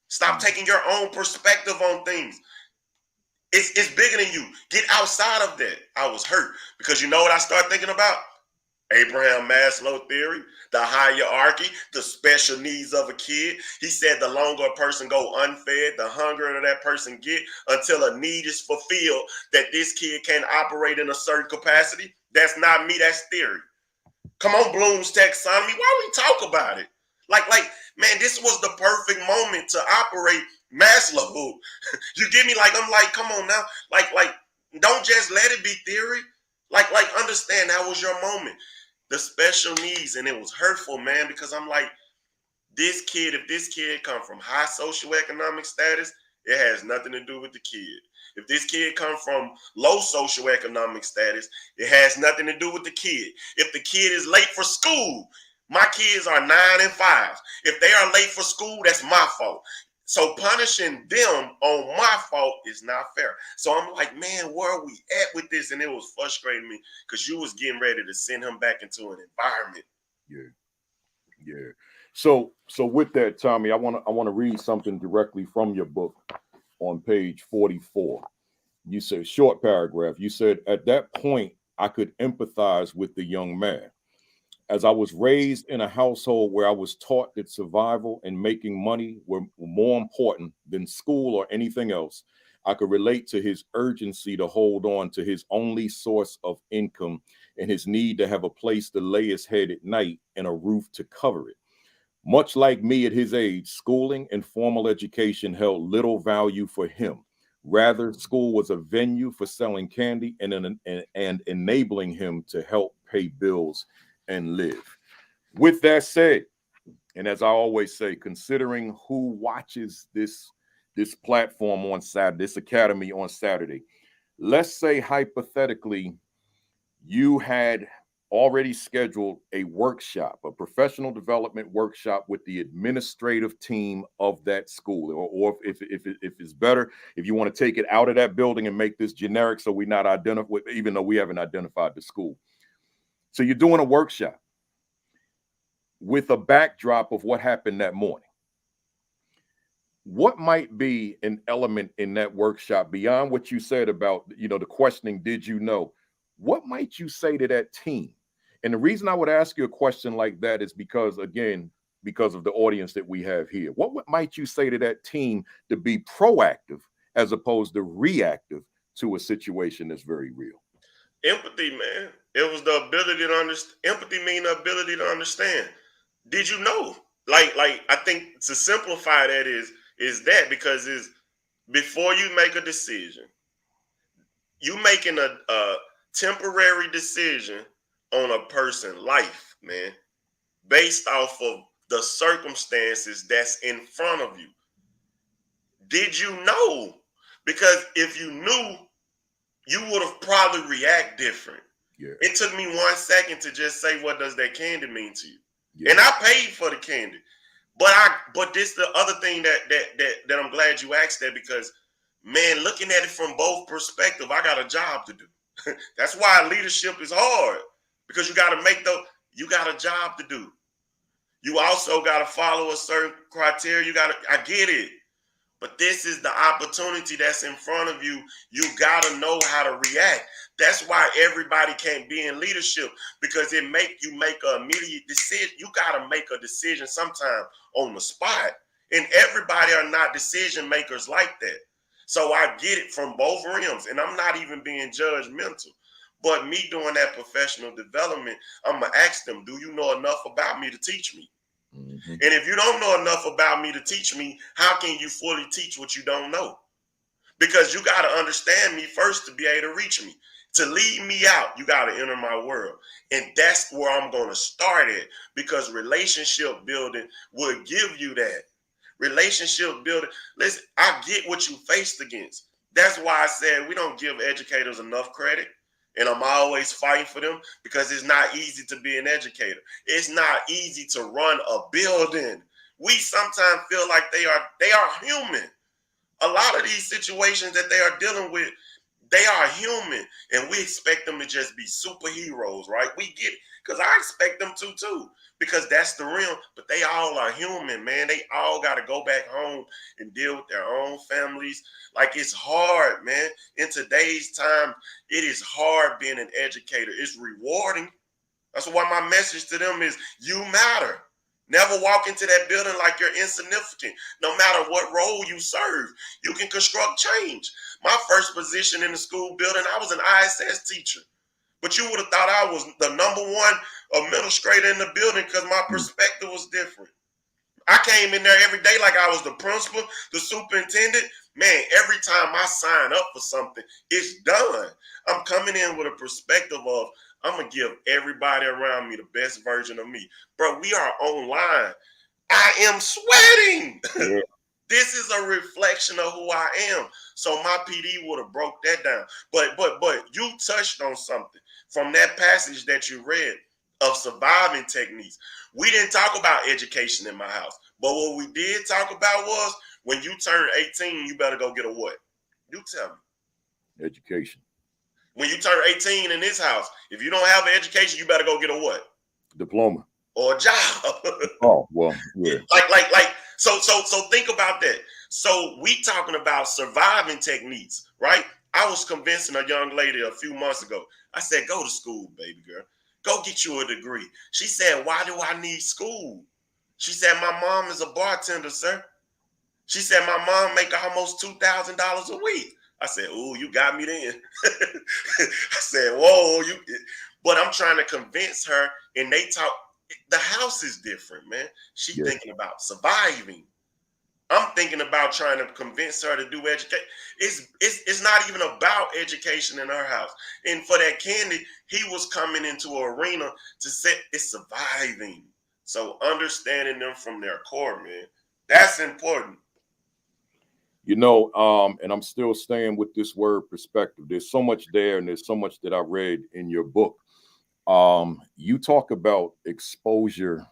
Stop taking your own perspective on things. It's bigger than you. Get outside of that. I was hurt because you know what I started thinking about? Abraham Maslow theory, the hierarchy, the special needs of a kid. He said the longer a person go unfed, the hungrier that person get until a need is fulfilled, that this kid can't operate in a certain capacity. That's not me, that's theory. Come on, Bloom's taxonomy. Why we talk about it? Like, man, this was the perfect moment to operate Maslow. You get me? I'm like, come on now. Like, don't just let it be theory. Like, understand that was your moment. the special needs, and it was hurtful, man, because I'm like, if this kid come from high socioeconomic status, it has nothing to do with the kid. If this kid come from low socioeconomic status, it has nothing to do with the kid. If the kid is late for school, my kids are 9 and 5. If they are late for school, that's my fault. So punishing them on my fault is not fair. So I'm like, man, where are we at with this? And it was frustrating me because you was getting ready to send him back into an environment. Yeah. So with that, Tommie, I want to read something directly from your book on page 44. You said, short paragraph. You said, at that point, I could empathize with the young man. As I was raised in a household where I was taught that survival and making money were more important than school or anything else, I could relate to his urgency to hold on to his only source of income and his need to have a place to lay his head at night and a roof to cover it. Much like me at his age, schooling and formal education held little value for him. Rather, school was a venue for selling candy and enabling him to help pay bills and live. With that said, and as I always say, considering who watches this platform on Saturday, this academy on Saturday, let's say hypothetically you had already scheduled a workshop, a professional development workshop with the administrative team of that school, or if it's better, if you want to take it out of that building and make this generic so we're not identified, even though we haven't identified the school. So you're doing a workshop with a backdrop of what happened that morning. What might be an element in that workshop beyond what you said about, the questioning, did you know? What might you say to that team? And the reason I would ask you a question like that is because, again, because of the audience that we have here. What might you say to that team to be proactive as opposed to reactive to a situation that's very real? Empathy, man. It was the ability to understand. Empathy means the ability to understand. Did you know? Like I think to simplify that is that because is before you make a decision, you making a temporary decision on a person's life, man, based off of the circumstances that's in front of you. Did you know? Because if you knew, you would have probably react different. Yeah. It took me 1 second to just say, what does that candy mean to you? Yeah. And I paid for the candy. But this the other thing that I'm glad you asked that, because man, looking at it from both perspectives, I got a job to do. That's why leadership is hard, because you got a job to do. You also got to follow a certain criteria. I get it. But this is the opportunity that's in front of you. You got to know how to react. That's why everybody can't be in leadership, because you make an immediate decision. You got to make a decision sometime on the spot. And everybody are not decision makers like that. So I get it from both realms. And I'm not even being judgmental. But me doing that professional development, I'm going to ask them, do you know enough about me to teach me? Mm-hmm. And if you don't know enough about me to teach me, how can you fully teach what you don't know? Because you got to understand me first to be able to reach me. To lead me out, you got to enter my world. And that's where I'm going to start at, because relationship building will give you that. Relationship building. Listen, I get what you faced against. That's why I said we don't give educators enough credit. And I'm always fighting for them, because it's not easy to be an educator. It's not easy to run a building. We sometimes feel like they are human. A lot of these situations that they are dealing with, they are human, and we expect them to just be superheroes, right? We get it, because I expect them to too, because that's the realm. But they all are human, man. They all got to go back home and deal with their own families. Like, it's hard, man. In today's time, it is hard being an educator. It's rewarding. That's why my message to them is, you matter. Never walk into that building like you're insignificant. No matter what role you serve, you can construct change. My first position in the school building, I was an ISS teacher. But you would have thought I was the #1 administrator in the building, because my perspective was different. I came in there every day like I was the principal, the superintendent. Man, every time I sign up for something, it's done. I'm coming in with a perspective of, I'm going to give everybody around me the best version of me. Bro, we are online. I am sweating. Yeah. This is a reflection of who I am. So my PD would have broke that down. But you touched on something from that passage that you read of surviving techniques. We didn't talk about education in my house. But what we did talk about was when you turn 18, you better go get a what? You tell me. Education. When you turn 18 in this house, if you don't have an education, you better go get a what? Diploma. Or a job. Oh, well, yeah. So think about that. So we talking about surviving techniques, right? I was convincing a young lady a few months ago. I said, go to school, baby girl. Go get you a degree. She said, why do I need school? She said, my mom is a bartender, sir. She said, my mom make almost $2,000 a week. I said, ooh, you got me then. I said, whoa, you. But I'm trying to convince her, and they talk. The house is different, man. She's thinking about surviving. I'm thinking about trying to convince her to do education. It's not even about education in her house. And for that Candy, he was coming into an arena to say it's surviving. So understanding them from their core, man, that's important. You know, and I'm still staying with this word perspective. There's so much there, and there's so much that I read in your book. You talk about exposure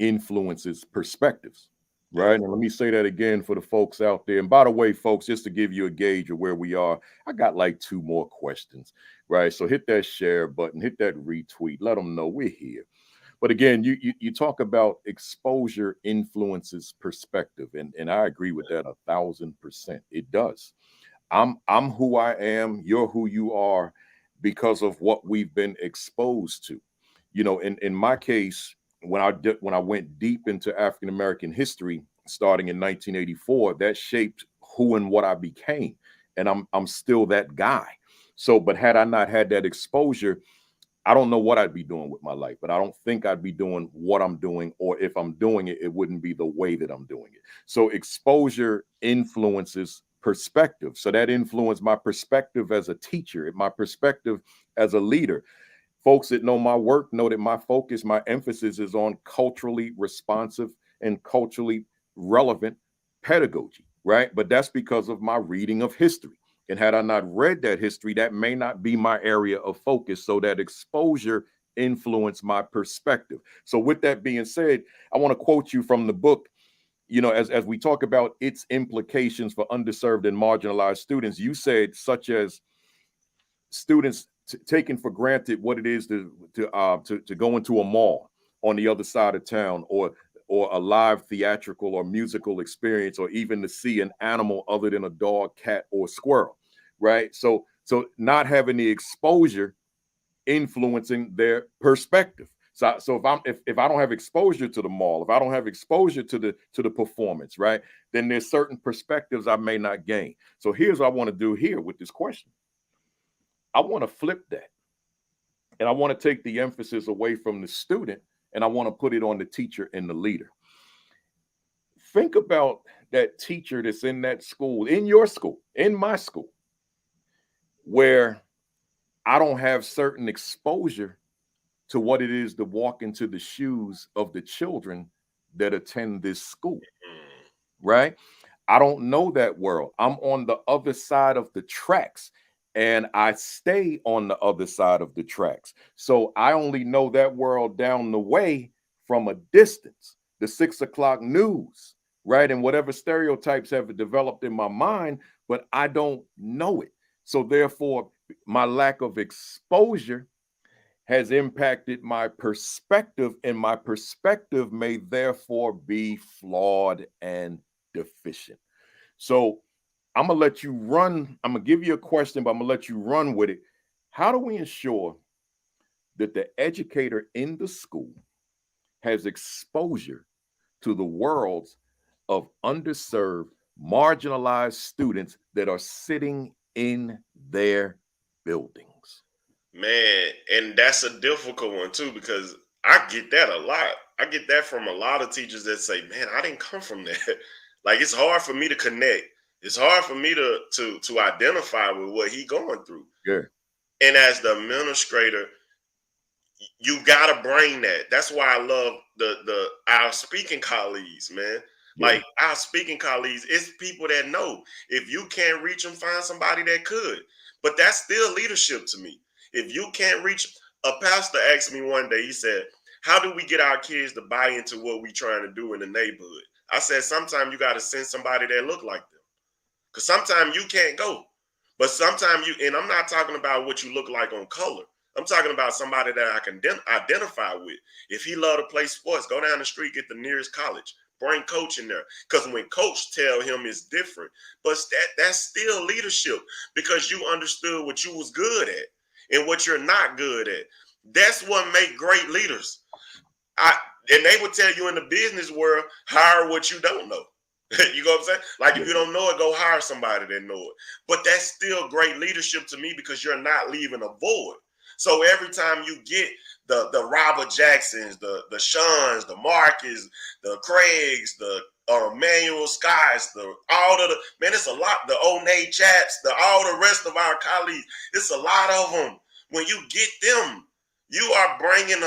influences perspectives, right? And let me say that again for the folks out there. And by the way, folks, just to give you a gauge of where we are, I got like 2 more questions, right? So hit that share button, hit that retweet, let them know we're here. But again, you talk about exposure influences perspective, and I agree with that 1,000%. It does. I'm who I am, you're who you are because of what we've been exposed to. You know, in my case, when I went deep into African American history starting in 1984, that shaped who and what I became. And I'm still that guy. So, but had I not had that exposure, I don't know what I'd be doing with my life, but I don't think I'd be doing what I'm doing, or if I'm doing it, it wouldn't be the way that I'm doing it. So exposure influences perspective. So that influenced my perspective as a teacher, my perspective as a leader. Folks that know my work know that my focus, my emphasis is on culturally responsive and culturally relevant pedagogy, right? But that's because of my reading of history. And had I not read that history, that may not be my area of focus. So that exposure influenced my perspective. So with that being said, I want to quote you from the book. You know, as we talk about its implications for underserved and marginalized students, you said such as students taking for granted what it is to go into a mall on the other side of town, or a live theatrical or musical experience, or even to see an animal other than a dog, cat, or squirrel, right? So not having the exposure influencing their perspective. So if I don't have exposure to the mall, if I don't have exposure to the performance, right, then there's certain perspectives I may not gain. So here's what I want to do here with this question. I want to flip that. And I want to take the emphasis away from the student, and I want to put it on the teacher and the leader. Think about that teacher that's in that school, in your school, in my school, where I don't have certain exposure to what it is to walk into the shoes of the children that attend this school, right? I don't know that world. I'm on the other side of the tracks, and I stay on the other side of the tracks. So I only know that world down the way from a distance, the 6 o'clock news, right? And whatever stereotypes have developed in my mind, but I don't know it. So therefore, my lack of exposure has impacted my perspective, and my perspective may therefore be flawed and deficient. So I'm gonna let you run. I'm gonna give you a question, but I'm gonna let you run with it. How do we ensure that the educator in the school has exposure to the worlds of underserved, marginalized students that are sitting in their buildings? Man, and that's a difficult one too, because I get that a lot. I get that from a lot of teachers that say, man, I didn't come from that. Like, it's hard for me to connect. It's hard for me to identify with what he going through. Yeah. And as the administrator, you gotta bring that. That's why I love our speaking colleagues, man. Like our speaking colleagues, it's people that know if you can't reach them, find somebody that could. But that's still leadership to me. If you can't reach, a pastor asked me one day, he said, how do we get our kids to buy into what we trying to do in the neighborhood? I said, sometimes you got to send somebody that look like them. Because sometimes you can't go. But sometimes you, and I'm not talking about what you look like on color. I'm talking about somebody that I can identify with. If he love to play sports, go down the street, get the nearest college. Bring coach in there. Because when coach tell him it's different, but that's still leadership because you understood what you was good at and what you're not good at. That's what make great leaders. And they would tell you in the business world, hire what you don't know. You know what I'm saying? Like if you don't know it, go hire somebody that know it. But that's still great leadership to me because you're not leaving a void. So every time you get the Robert Jacksons, the Seans, the Marcus, the Craigs, the Manuel Scotts, all of the, man, it's a lot, the O'Neill Chaps, all the rest of our colleagues, it's a lot of them. When you get them, you are bringing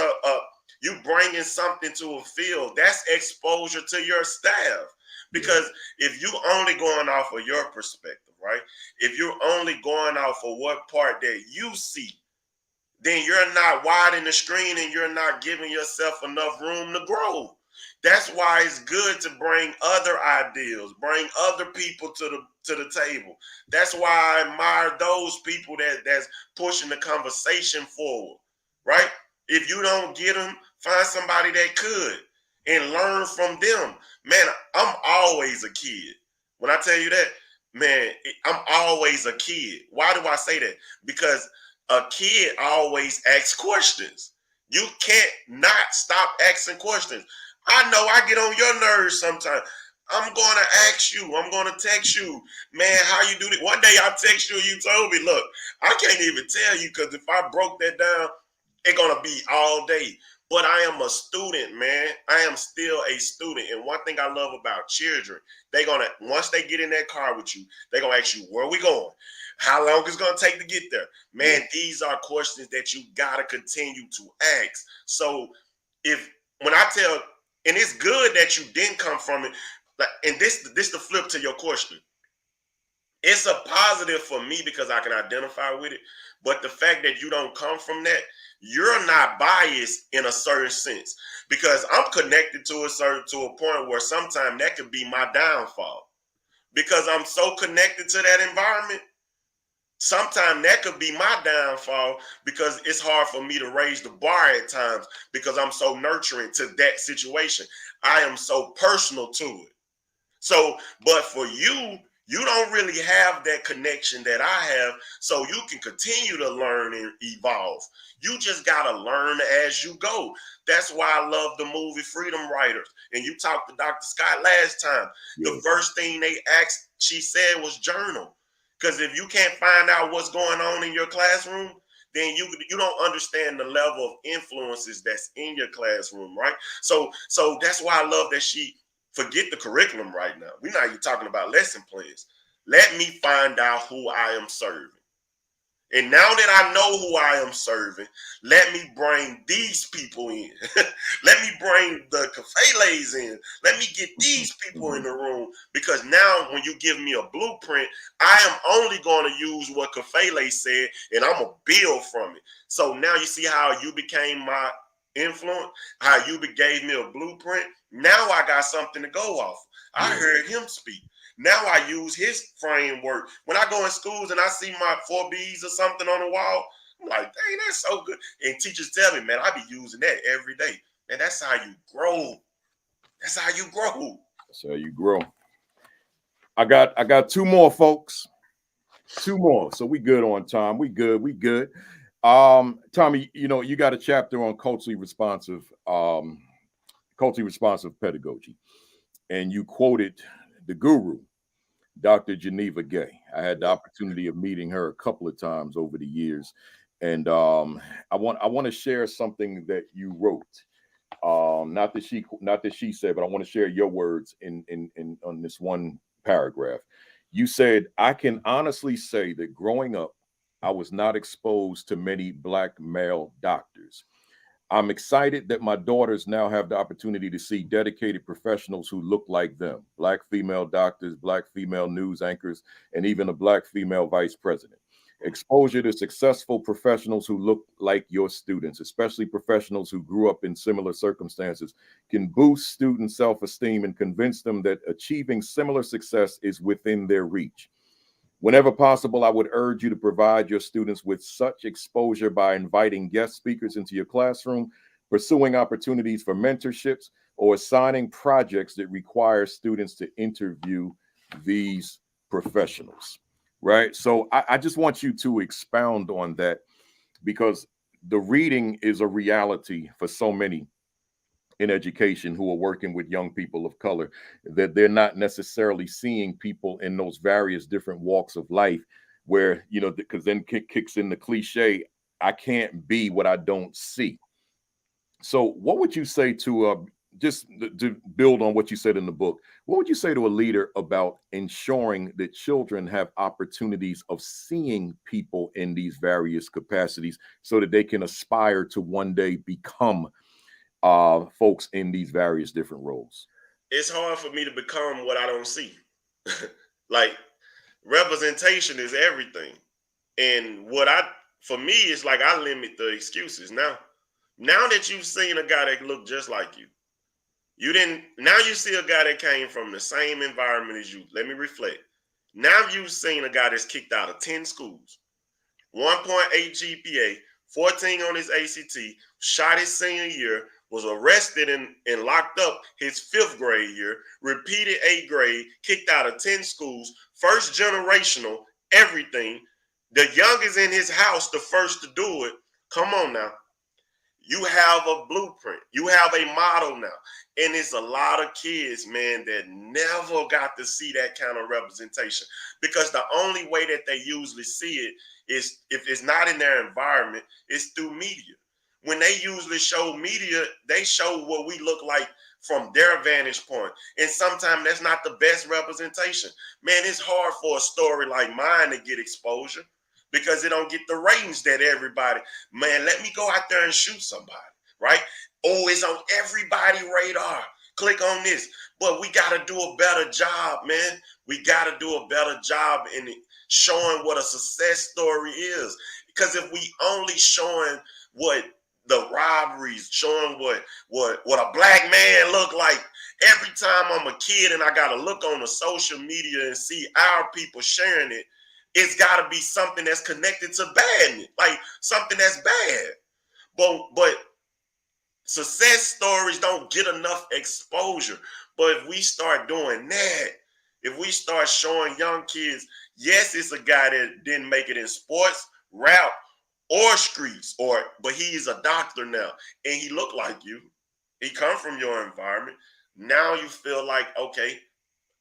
you bringing something to a field. That's exposure to your staff. Because if you only going off of your perspective, right? If you're only going off of what part that you see, then you're not widening the screen and you're not giving yourself enough room to grow. That's why it's good to bring other ideas, bring other people to the table. That's why I admire those people that's pushing the conversation forward, right? If you don't get them, find somebody that could and learn from them. Man, I'm always a kid. When I tell you that, man, I'm always a kid. Why do I say that? Because a kid always asks questions. You can't not stop asking questions. I know I get on your nerves sometimes. I'm going to ask you. I'm going to text you. Man, how you do this? One day I text you and you told me, look, I can't even tell you because if I broke that down, it's going to be all day. But I am a student, man. I am still a student. And one thing I love about children, they're going to, once they get in that car with you, they're going to ask you, where are we going? How long it's going to take to get there? Man, these are questions that you got to continue to ask. So when I tell, and it's good that you didn't come from it, and this the flip to your question. It's a positive for me because I can identify with it. But the fact that you don't come from that, you're not biased in a certain sense because I'm connected to a point where sometimes that could be my downfall because I'm so connected to that environment. Sometimes that could be my downfall because it's hard for me to raise the bar at times because I'm so nurturing to that situation. I am so personal to it. So, but for you, you don't really have that connection that I have, so you can continue to learn and evolve. You just got to learn as you go. That's why I love the movie Freedom Writers. And you talked to Dr. Scott last time. The first thing she said was journal. Because if you can't find out what's going on in your classroom, then you don't understand the level of influences that's in your classroom, right? So that's why I love that she forget the curriculum right now. We're not even talking about lesson plans. Let me find out who I am serving. And now that I know who I am serving, let me bring these people in. Let me bring the Kafele's in. Let me get these people in the room. Because now when you give me a blueprint, I am only going to use what Kafele said and I'm going to build from it. So now you see how you became my influence, how you gave me a blueprint. Now I got something to go off. I heard him speak. Now I use his framework. When I go in schools and I see my 4Bs or something on the wall, I'm like, dang, that's so good. And teachers tell me, man, I be using that every day. And that's how you grow. That's how you grow. That's how you grow. I got two more, folks. Two more. So we good on time. We good. Tommie, you got a chapter on culturally responsive pedagogy. And you quoted the guru, Dr. Geneva Gay. I had the opportunity of meeting her a couple of times over the years. And I want to share something that you wrote. Not that she said, but I want to share your words in on this one paragraph. You said, I can honestly say that growing up, I was not exposed to many Black male doctors. I'm excited that my daughters now have the opportunity to see dedicated professionals who look like them, Black female doctors, Black female news anchors, and even a Black female vice president. Exposure to successful professionals who look like your students, especially professionals who grew up in similar circumstances, can boost student self-esteem and convince them that achieving similar success is within their reach. Whenever possible, I would urge you to provide your students with such exposure by inviting guest speakers into your classroom, pursuing opportunities for mentorships, or assigning projects that require students to interview these professionals. Right. So I just want you to expound on that, because the reading is a reality for so many in education who are working with young people of color, that they're not necessarily seeing people in those various different walks of life where, you know, because then kicks in the cliche, I can't be what I don't see. So what would you say to just to build on what you said in the book, what would you say to a leader about ensuring that children have opportunities of seeing people in these various capacities so that they can aspire to one day become folks in these various different roles? It's hard for me to become what I don't see. Like, representation is everything. And for me, it's like I limit the excuses now. Now that you've seen a guy that looked just like you, now you see a guy that came from the same environment as you. Let me reflect. Now you've seen a guy that's kicked out of 10 schools, 1.8 GPA, 14 on his ACT, shot his senior year, was arrested and locked up his 5th grade year, repeated 8th grade, kicked out of 10 schools, first generational, everything. The youngest in his house, the first to do it. Come on now. You have a blueprint. You have a model now. And it's a lot of kids, man, that never got to see that kind of representation, because the only way that they usually see it is, if it's not in their environment, it's through media. When they usually show media, they show what we look like from their vantage point. And sometimes that's not the best representation. Man, it's hard for a story like mine to get exposure because it don't get the ratings that everybody, man, let me go out there and shoot somebody, right? Oh, it's on everybody's radar. Click on this. But we got to do a better job, man. We got to do a better job in showing what a success story is. Because if we only showing what the robberies, showing what a black man look like, every time I'm a kid and I got to look on the social media and see our people sharing it, it's got to be something that's connected to badness, like something that's bad. But success stories don't get enough exposure. But if we start doing that, if we start showing young kids, yes, it's a guy that didn't make it in sports, rap, or streets, but he's a doctor now, and he looked like you. He come from your environment. Now you feel like, okay,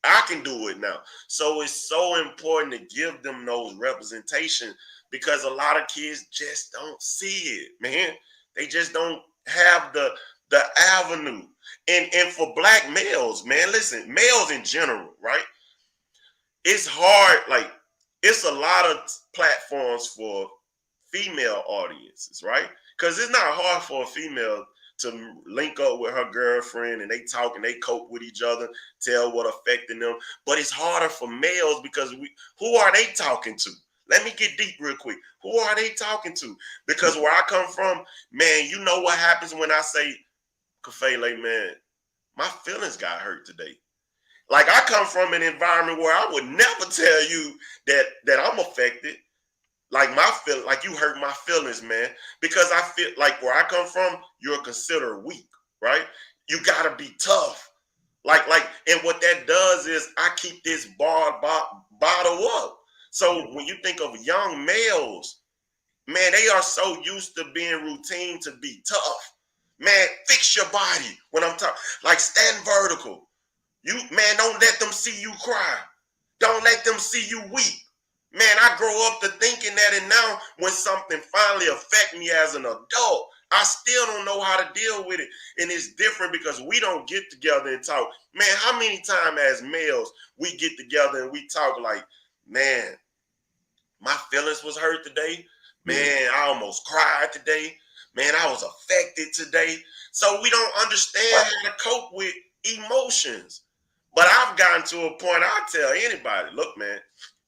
I can do it now. So it's so important to give them those representation, because a lot of kids just don't see it, man. They just don't have the avenue. And for black males, man, listen, males in general, right? It's hard. Like, it's a lot of platforms for female audiences, right? Because it's not hard for a female to link up with her girlfriend and they talk and they cope with each other, tell what affecting them. But it's harder for males because who are they talking to? Let me get deep real quick. Who are they talking to? Because where I come from, man, you know what happens when I say, Kafele, man, my feelings got hurt today. Like, I come from an environment where I would never tell you that I'm affected. Like, like you hurt my feelings, man, because I feel like where I come from, you're considered weak, right? You gotta be tough. Like, and what that does is I keep this bottle up. So when you think of young males, man, they are so used to being routine to be tough. Man, fix your body. When I'm talking, like, stand vertical. Man, don't let them see you cry. Don't let them see you weep. Man, I grow up to thinking that, and now when something finally affect me as an adult, I still don't know how to deal with it. And it's different because we don't get together and talk. Man, how many times as males we get together and we talk like, man, my feelings was hurt today. Man, I almost cried today. Man, I was affected today. So we don't understand how to cope with emotions. But I've gotten to a point, I'll tell anybody, look, man,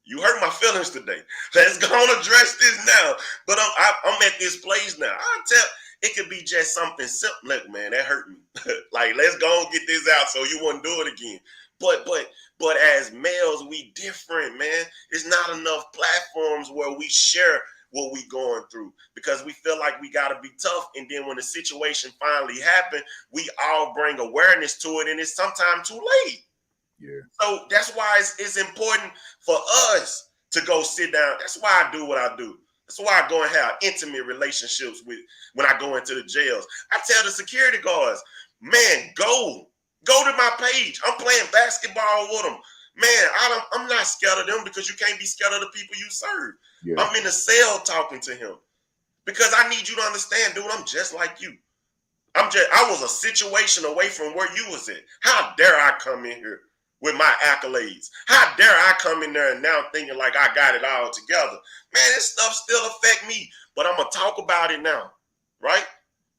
you hurt my feelings today. Let's go and address this now. But I'm at this place now. I'll tell, it could be just something simple. Look, man, that hurt me. Like, let's go and get this out so you won't do it again. But as males, we different, man. It's not enough platforms where we share what we going through because we feel like we got to be tough. And then when the situation finally happened, we all bring awareness to it, and it's sometimes too late. Yeah. So that's why it's important for us to go sit down. That's why I do what I do. That's why I go and have intimate relationships with when I go into the jails. I tell the security guards, man, go to my page. I'm playing basketball with them. Man, I'm not scared of them because you can't be scared of the people you serve. Yeah. I'm in the cell talking to him because I need you to understand, dude, I'm just like you. I was a situation away from where you was at. How dare I come in here with my accolades? How dare I come in there and now thinking like I got it all together? Man, this stuff still affect me, but I'm going to talk about it now, right?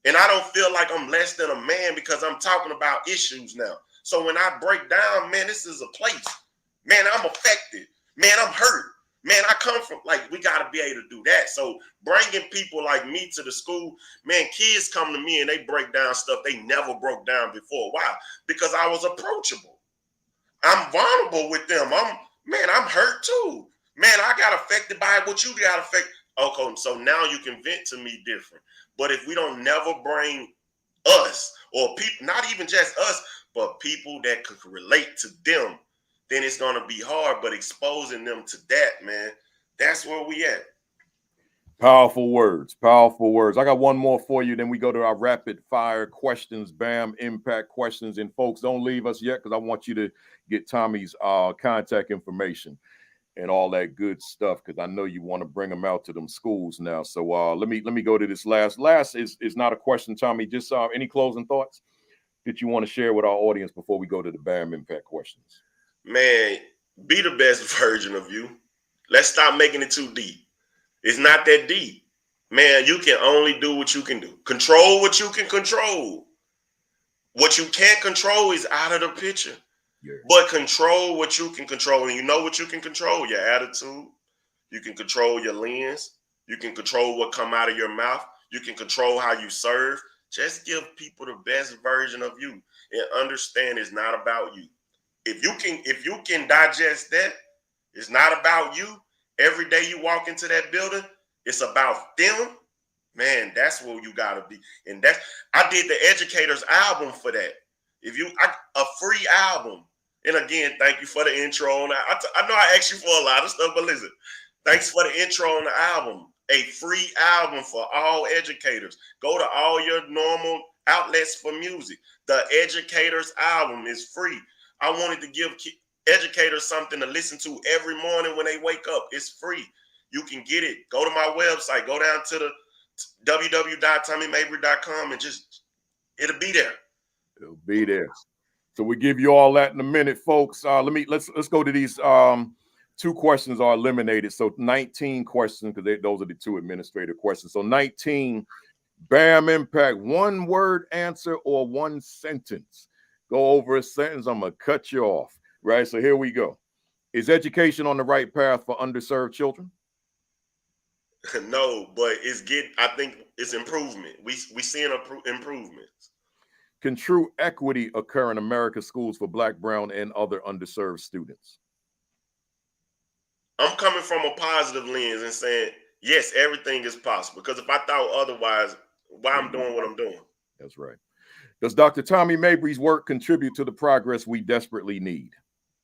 And I don't feel like I'm less than a man because I'm talking about issues now. So when I break down, man, this is a place. Man, I'm affected. Man, I'm hurt. Man, I come from, like, we got to be able to do that. So bringing people like me to the school, man, kids come to me and they break down stuff they never broke down before. Why? Because I was approachable. I'm vulnerable with them. I'm hurt too. Man, I got affected by what you got affected. Okay, so now you can vent to me different. But if we don't never bring us or people, not even just us, but people that could relate to them, then it's going to be hard. But exposing them to that, man, that's where we at. Powerful words. Powerful words. I got one more for you. Then we go to our rapid fire questions, BAM impact questions. And folks, don't leave us yet because I want you to get Tommie's contact information and all that good stuff because I know you want to bring them out to them schools now. So let me go to this last. Last is not a question, Tommie. Just any closing thoughts that you want to share with our audience before we go to the BAM impact questions? Man, be the best version of you. Let's stop making it too deep. It's not that deep. Man, you can only do what you can do. Control what you can control. What you can't control is out of the picture. Yeah. But control what you can control. And you know what you can control? Your attitude. You can control your lens. You can control what come out of your mouth. You can control how you serve. Just give people the best version of you and understand it's not about you. If you can digest that, it's not about you. Every day you walk into that building, it's about them. Man, that's where you gotta be. And I did the Educators album for that. A free album. And again, thank you for the intro on that. I know I asked you for a lot of stuff, but listen, thanks for the intro on the album. A free album for all educators. Go to all your normal outlets for music. The Educators album is free. I wanted to give educators something to listen to every morning when they wake up. It's free. You can get it. Go to my website. Go down to the www.tommiemabry.com and it'll be there. It'll be there. So we give you all that in a minute, folks. Let's go to these 2 questions are eliminated. So 19 questions because those are the 2 administrative questions. So 19, BAM impact, 1 word answer or 1 sentence. Go over a sentence. I'm gonna cut you off. Right. So here we go. Is education on the right path for underserved children? No, but I think it's improvement. We seeing improvements. Can true equity occur in America's schools for Black, brown, and other underserved students? I'm coming from a positive lens and saying, yes, everything is possible. Because if I thought otherwise, why I'm doing what I'm doing? That's right. Does Dr. Tommie Mabry's work contribute to the progress we desperately need?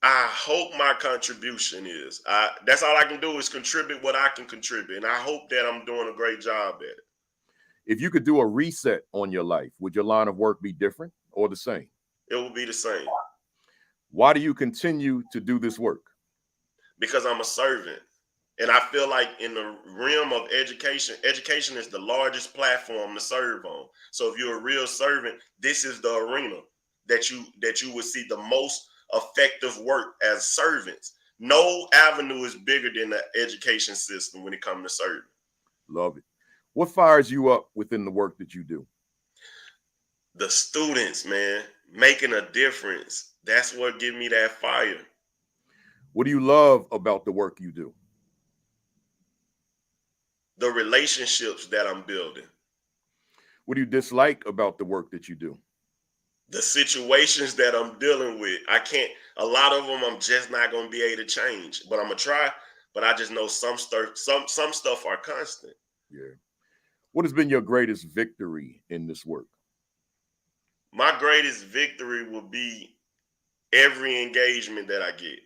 I hope my contribution is. That's all I can do is contribute what I can contribute. And I hope that I'm doing a great job at it. If you could do a reset on your life, would your line of work be different or the same? It will be the same. Why do you continue to do this work? Because I'm a servant. And I feel like in the realm of education is the largest platform to serve on. So if you're a real servant, this is the arena that you would see the most effective work as servants. No avenue is bigger than the education system when it comes to serving. Love it. What fires you up within the work that you do? The students, man, making a difference. That's what give me that fire. What do you love about the work you do? The relationships that I'm building. What do you dislike about the work that you do? The situations that I'm dealing with. A lot of them I'm just not going to be able to change, but I'm going to try. But I just know some stuff are constant. Yeah. What has been your greatest victory in this work? My greatest victory will be every engagement that I get.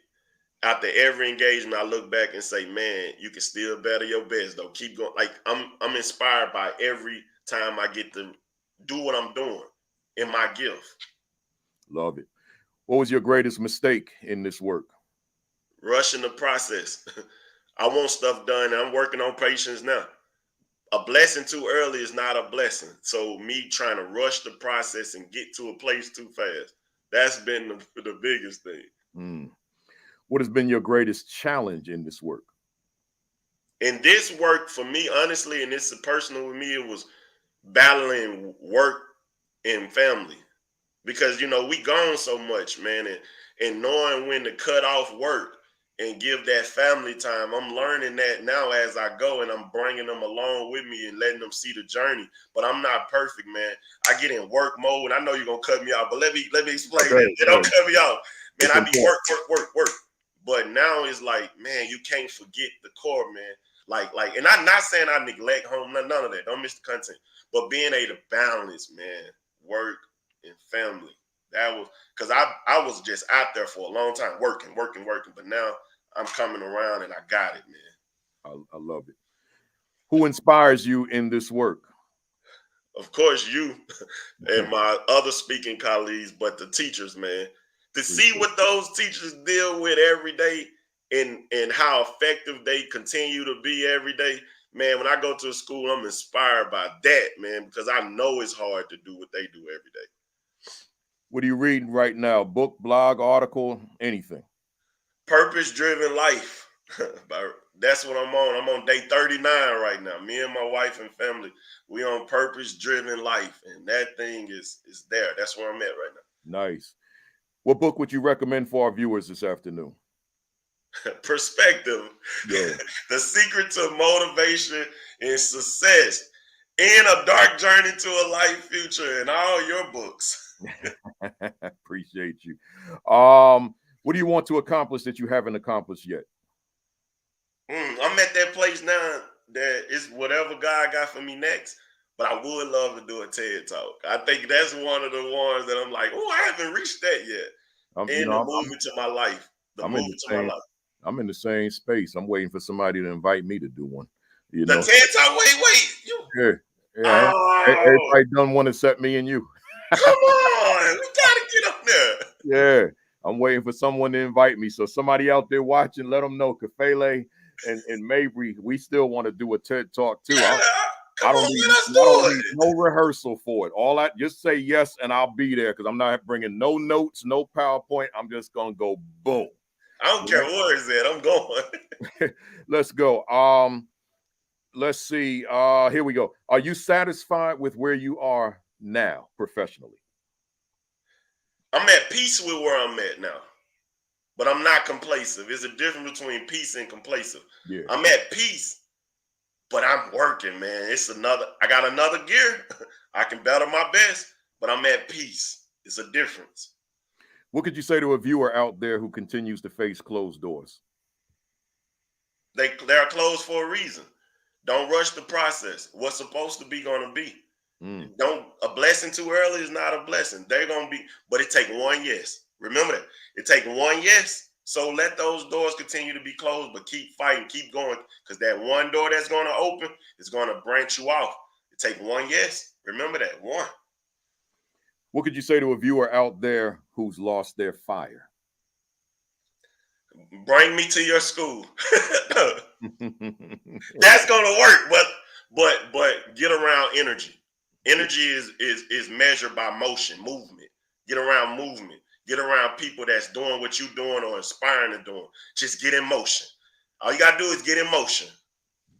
After every engagement, I look back and say, man, you can still better your best, though. Keep going. Like, I'm inspired by every time I get to do what I'm doing in my gift. Love it. What was your greatest mistake in this work? Rushing the process. I want stuff done, and I'm working on patience now. A blessing too early is not a blessing. So me trying to rush the process and get to a place too fast, that's been the biggest thing. What has been your greatest challenge in this work? In this work, for me, honestly, and this is personal with me, it was battling work and family. Because, we gone so much, man, and knowing when to cut off work and give that family time. I'm learning that now as I go, and I'm bringing them along with me and letting them see the journey. But I'm not perfect, man. I get in work mode. I know you're going to cut me off, but let me explain it. Don't cut me off. Man, I be work. But now it's like, man, you can't forget the core, man. Like, and I'm not saying I neglect home, none of that. Don't miss the content. But being able to balance, man, work and family. That was because I was just out there for a long time working. But now I'm coming around and I got it, man. I love it. Who inspires you in this work? Of course, you and my other speaking colleagues, but the teachers, man. To see what those teachers deal with every day and how effective they continue to be every day. Man, when I go to a school, I'm inspired by that, man, because I know it's hard to do what they do every day. What are you reading right now? Book, blog, article, anything? Purpose-driven life. That's what I'm on. I'm on day 39 right now. Me and my wife and family, we on purpose-driven life, and that thing is there. That's where I'm at right now. Nice. What book would you recommend for our viewers this afternoon? Perspective. Yeah. The secret to motivation and success in a dark journey to a light future in all your books. Appreciate you. What do you want to accomplish that you haven't accomplished yet? I'm at that place now that it's whatever God got for me next, but I would love to do a TED Talk. I think that's one of the ones that I'm like, oh, I haven't reached that yet. Movement to my life. I'm in the same space. I'm waiting for somebody to invite me to do one. The TED Talk, wait. Yeah. Everybody done want to set me and you. Come on, we gotta get up there. Yeah, I'm waiting for someone to invite me. So somebody out there watching, let them know. Kafele and Mabry, we still want to do a TED Talk too. I don't need no rehearsal for it. All I just say yes, and I'll be there because I'm not bringing no notes, no PowerPoint. I'm just gonna go boom. I don't care where it's at. I'm going. Let's go. Let's see. Here we go. Are you satisfied with where you are now professionally? I'm at peace with where I'm at now, but I'm not complacent. There's a difference between peace and complacent. Yeah. I'm at peace, but I'm working, man. I got another gear. I can better my best, but I'm at peace. It's a difference. What could you say to a viewer out there who continues to face closed doors? They're closed for a reason. Don't rush the process. What's supposed to be going to be. A blessing too early is not a blessing. They're going to be, but it take one yes. Remember that. It take one yes. So let those doors continue to be closed, but keep fighting, keep going, because that one door that's going to open is going to branch you off. It take one yes. Remember that, one. What could you say to a viewer out there who's lost their fire? Bring me to your school. That's going to work, but get around energy. Energy is measured by motion, movement. Get around movement. Get around people that's doing what you're doing or inspiring to do. Just get in motion. All you got to do is get in motion.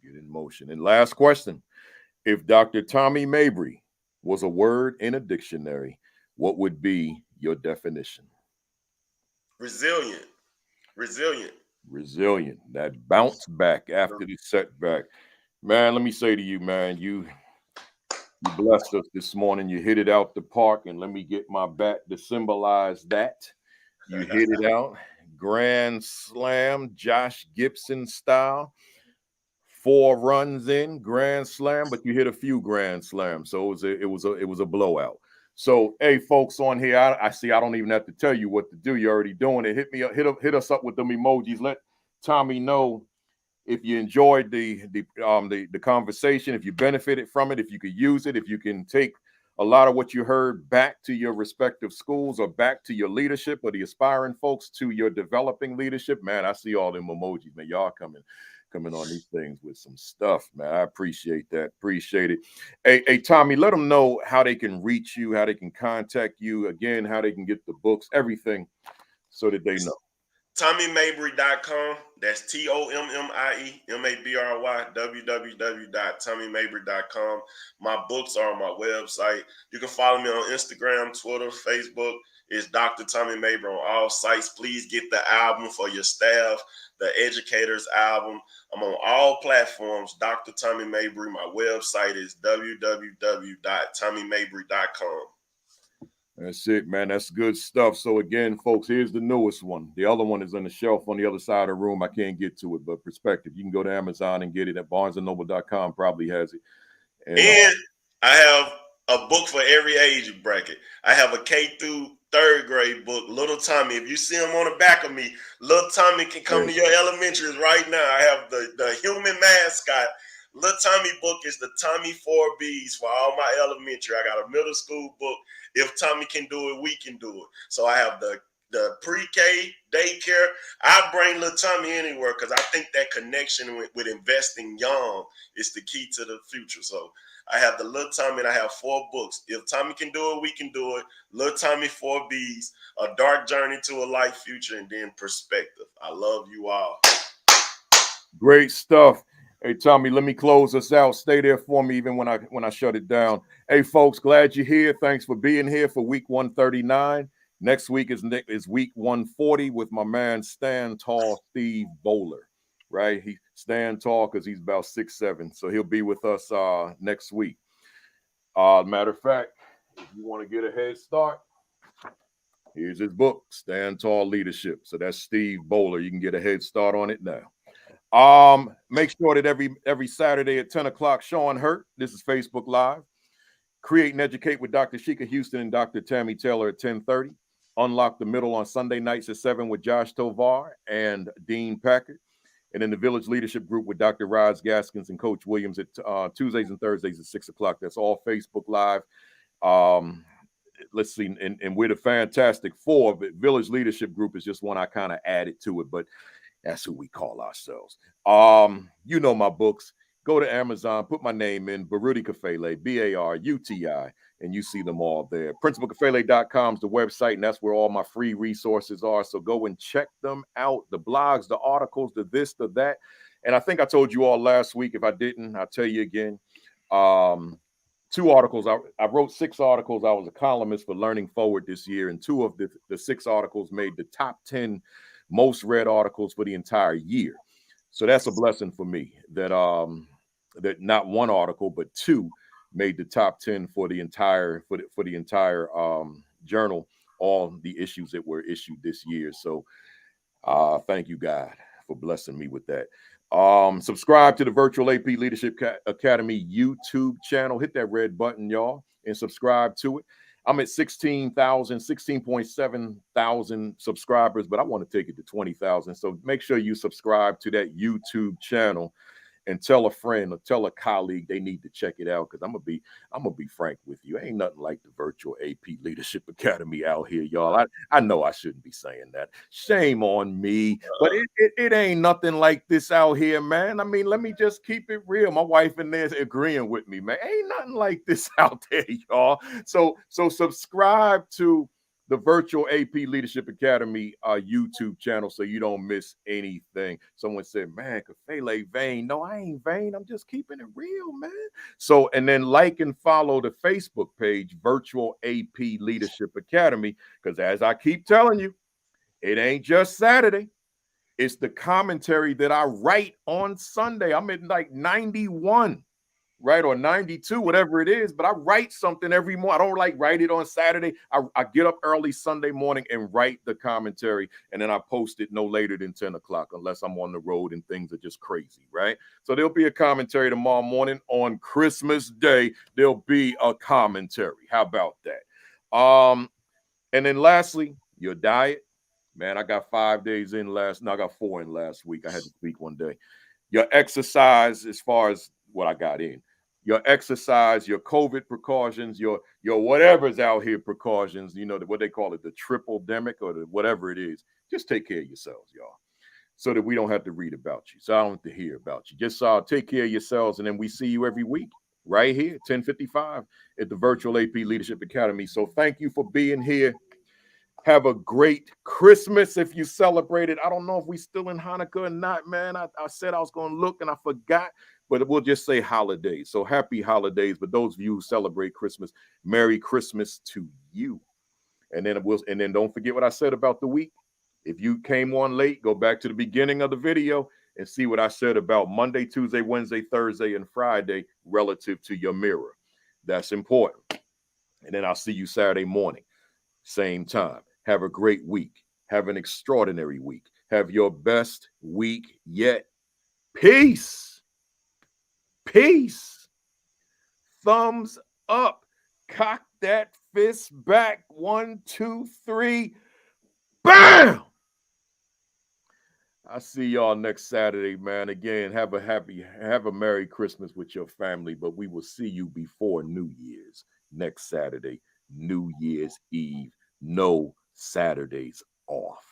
Get in motion. And last question. If Dr. Tommie Mabry was a word in a dictionary, what would be your definition? Resilient. Resilient. Resilient. That bounce back after the setback. Man, let me say to you, man, you blessed us this morning. You hit it out the park, and let me get my bat to symbolize that. You hit it out. Grand slam, Josh Gibson style. 4 runs in, grand slam, but you hit a few grand slams, so it was a blowout. So, hey, folks on here, I see. I don't even have to tell you what to do. You're already doing it. Hit me up, hit us up with them emojis. Let Tommie know if you enjoyed the conversation, if you benefited from it, if you could use it, if you can take a lot of what you heard back to your respective schools or back to your leadership or the aspiring folks to your developing leadership. Man, I see all them emojis, man. Y'all coming on these things with some stuff, man. I appreciate that. Appreciate it. Hey, Tommie, let them know how they can reach you, how they can contact you, again, how they can get the books, everything, so that they know. TommieMabry.com. That's TommieMabry, www.TommieMabry.com. My books are on my website. You can follow me on Instagram, Twitter, Facebook. It's Dr. Tommie Mabry on all sites. Please get the album for your staff, the Educators album. I'm on all platforms, Dr. Tommie Mabry. My website is www.TommieMabry.com. That's it, man. That's good stuff. So again, folks, here's the newest one. The other one is on the shelf on the other side of the room. I can't get to it, but Perspective, you can go to Amazon and get it at BarnesandNoble.com. Probably has it. And I have a book for every age bracket. I have a K through 3rd grade book, Little Tommie. If you see him on the back of me, Little Tommie can come to your elementaries right now. I have the human mascot. Little Tommie book is the Tommie 4Bs for all my elementary. I got a middle school book. If Tommie can do it, we can do it. So I have the pre-K, daycare. I bring Little Tommie anywhere because I think that connection with investing young is the key to the future. So I have the Little Tommie, and I have 4 books. If Tommie can do it, we can do it. Little Tommie 4Bs, A Dark Journey to a Light Future, and then Perspective. I love you all. Great stuff. Hey, Tommie, let me close us out. Stay there for me even when I shut it down. Hey, folks, glad you're here. Thanks for being here for week 139. Next week is week 140 with my man Stand Tall Steve Bowler, right? He stand tall because he's about 6'7", so he'll be with us next week. Matter of fact, if you want to get a head start, here's his book, Stand Tall Leadership. So that's Steve Bowler. You can get a head start on it now. Make sure that every Saturday at 10 o'clock, Sean Hurt, this is Facebook Live. Create and Educate with Dr. Sheikah Houston and Dr. Tammy Taylor at 10:30. Unlock the Middle on Sunday nights at 7 with Josh Tovar and Dean Packard. And then the Village Leadership Group with Dr. Roz Gaskins and Coach Williams at Tuesdays and Thursdays at 6 o'clock. That's all Facebook Live. Let's see. And we're the Fantastic Four, but Village Leadership Group is just one I kind of added to it, but that's who we call ourselves. You know my books. Go to Amazon, put my name in, Baruti Kafele, Baruti, and you see them all there. Principalkafele.com is the website, and that's where all my free resources are. So go and check them out, the blogs, the articles, the this, the that. And I think I told you all last week. If I didn't, I'll tell you again. 2 articles. I wrote 6 articles. I was a columnist for Learning Forward this year, and 2 of the 6 articles made the top 10 most read articles for the entire year. So that's a blessing for me that that not 1 article but 2 made the top 10 for the entire journal, all the issues that were issued this year. So thank you, God, for blessing me with that. Subscribe to the Virtual AP Leadership Academy YouTube channel. Hit that red button, y'all, and subscribe to it. I'm at 16.7 thousand subscribers, but I want to take it to 20,000. So make sure you subscribe to that YouTube channel and tell a friend or tell a colleague they need to check it out, because I'm gonna be frank with you. Ain't nothing like the Virtual AP Leadership Academy out here, y'all. I know I shouldn't be saying that. Shame on me, but it ain't nothing like this out here, man. I mean, let me just keep it real. My wife in there's agreeing with me, man. Ain't nothing like this out there, y'all. So subscribe to the Virtual AP Leadership Academy YouTube channel so you don't miss anything. Someone said, man, Kafele vain. No, I ain't vain. I'm just keeping it real, man. So, and then like and follow the Facebook page, Virtual AP Leadership Academy, because as I keep telling you, it ain't just Saturday. It's the commentary that I write on Sunday. I'm at like 91. Right, or 92, whatever it is, but I write something every morning. I don't like write it on Saturday. I get up early Sunday morning and write the commentary, and then I post it no later than 10 o'clock, unless I'm on the road and things are just crazy, right? So there'll be a commentary tomorrow morning on Christmas Day. There'll be a commentary. How about that? And then lastly, your diet. Man, I got 5 days in last. No, I got 4 in last week. I had to speak one day. Your exercise, as far as what I got in, your exercise, your COVID precautions, your whatever's out here precautions, you know, what they call it, the triple demic or the whatever it is. Just take care of yourselves, y'all, so that we don't have to read about you. So I don't have to hear about you. Just take care of yourselves, and then we see you every week right here, 10:55 at the Virtual AP Leadership Academy. So thank you for being here. Have a great Christmas if you celebrate it. I don't know if we still in Hanukkah or not, man. I said I was going to look and I forgot, but we'll just say holidays. So happy holidays. But those of you who celebrate Christmas, Merry Christmas to you. And then don't forget what I said about the week. If you came on late, go back to the beginning of the video and see what I said about Monday, Tuesday, Wednesday, Thursday, and Friday relative to your mirror. That's important. And then I'll see you Saturday morning, same time. Have a great week. Have an extraordinary week. Have your best week yet. Peace. Peace. Thumbs up. Cock that fist back. 1, 2, 3. Bam! I'll see y'all next Saturday, man. Again, have a Merry Christmas with your family, but we will see you before New Year's next Saturday, New Year's Eve. No Saturdays off.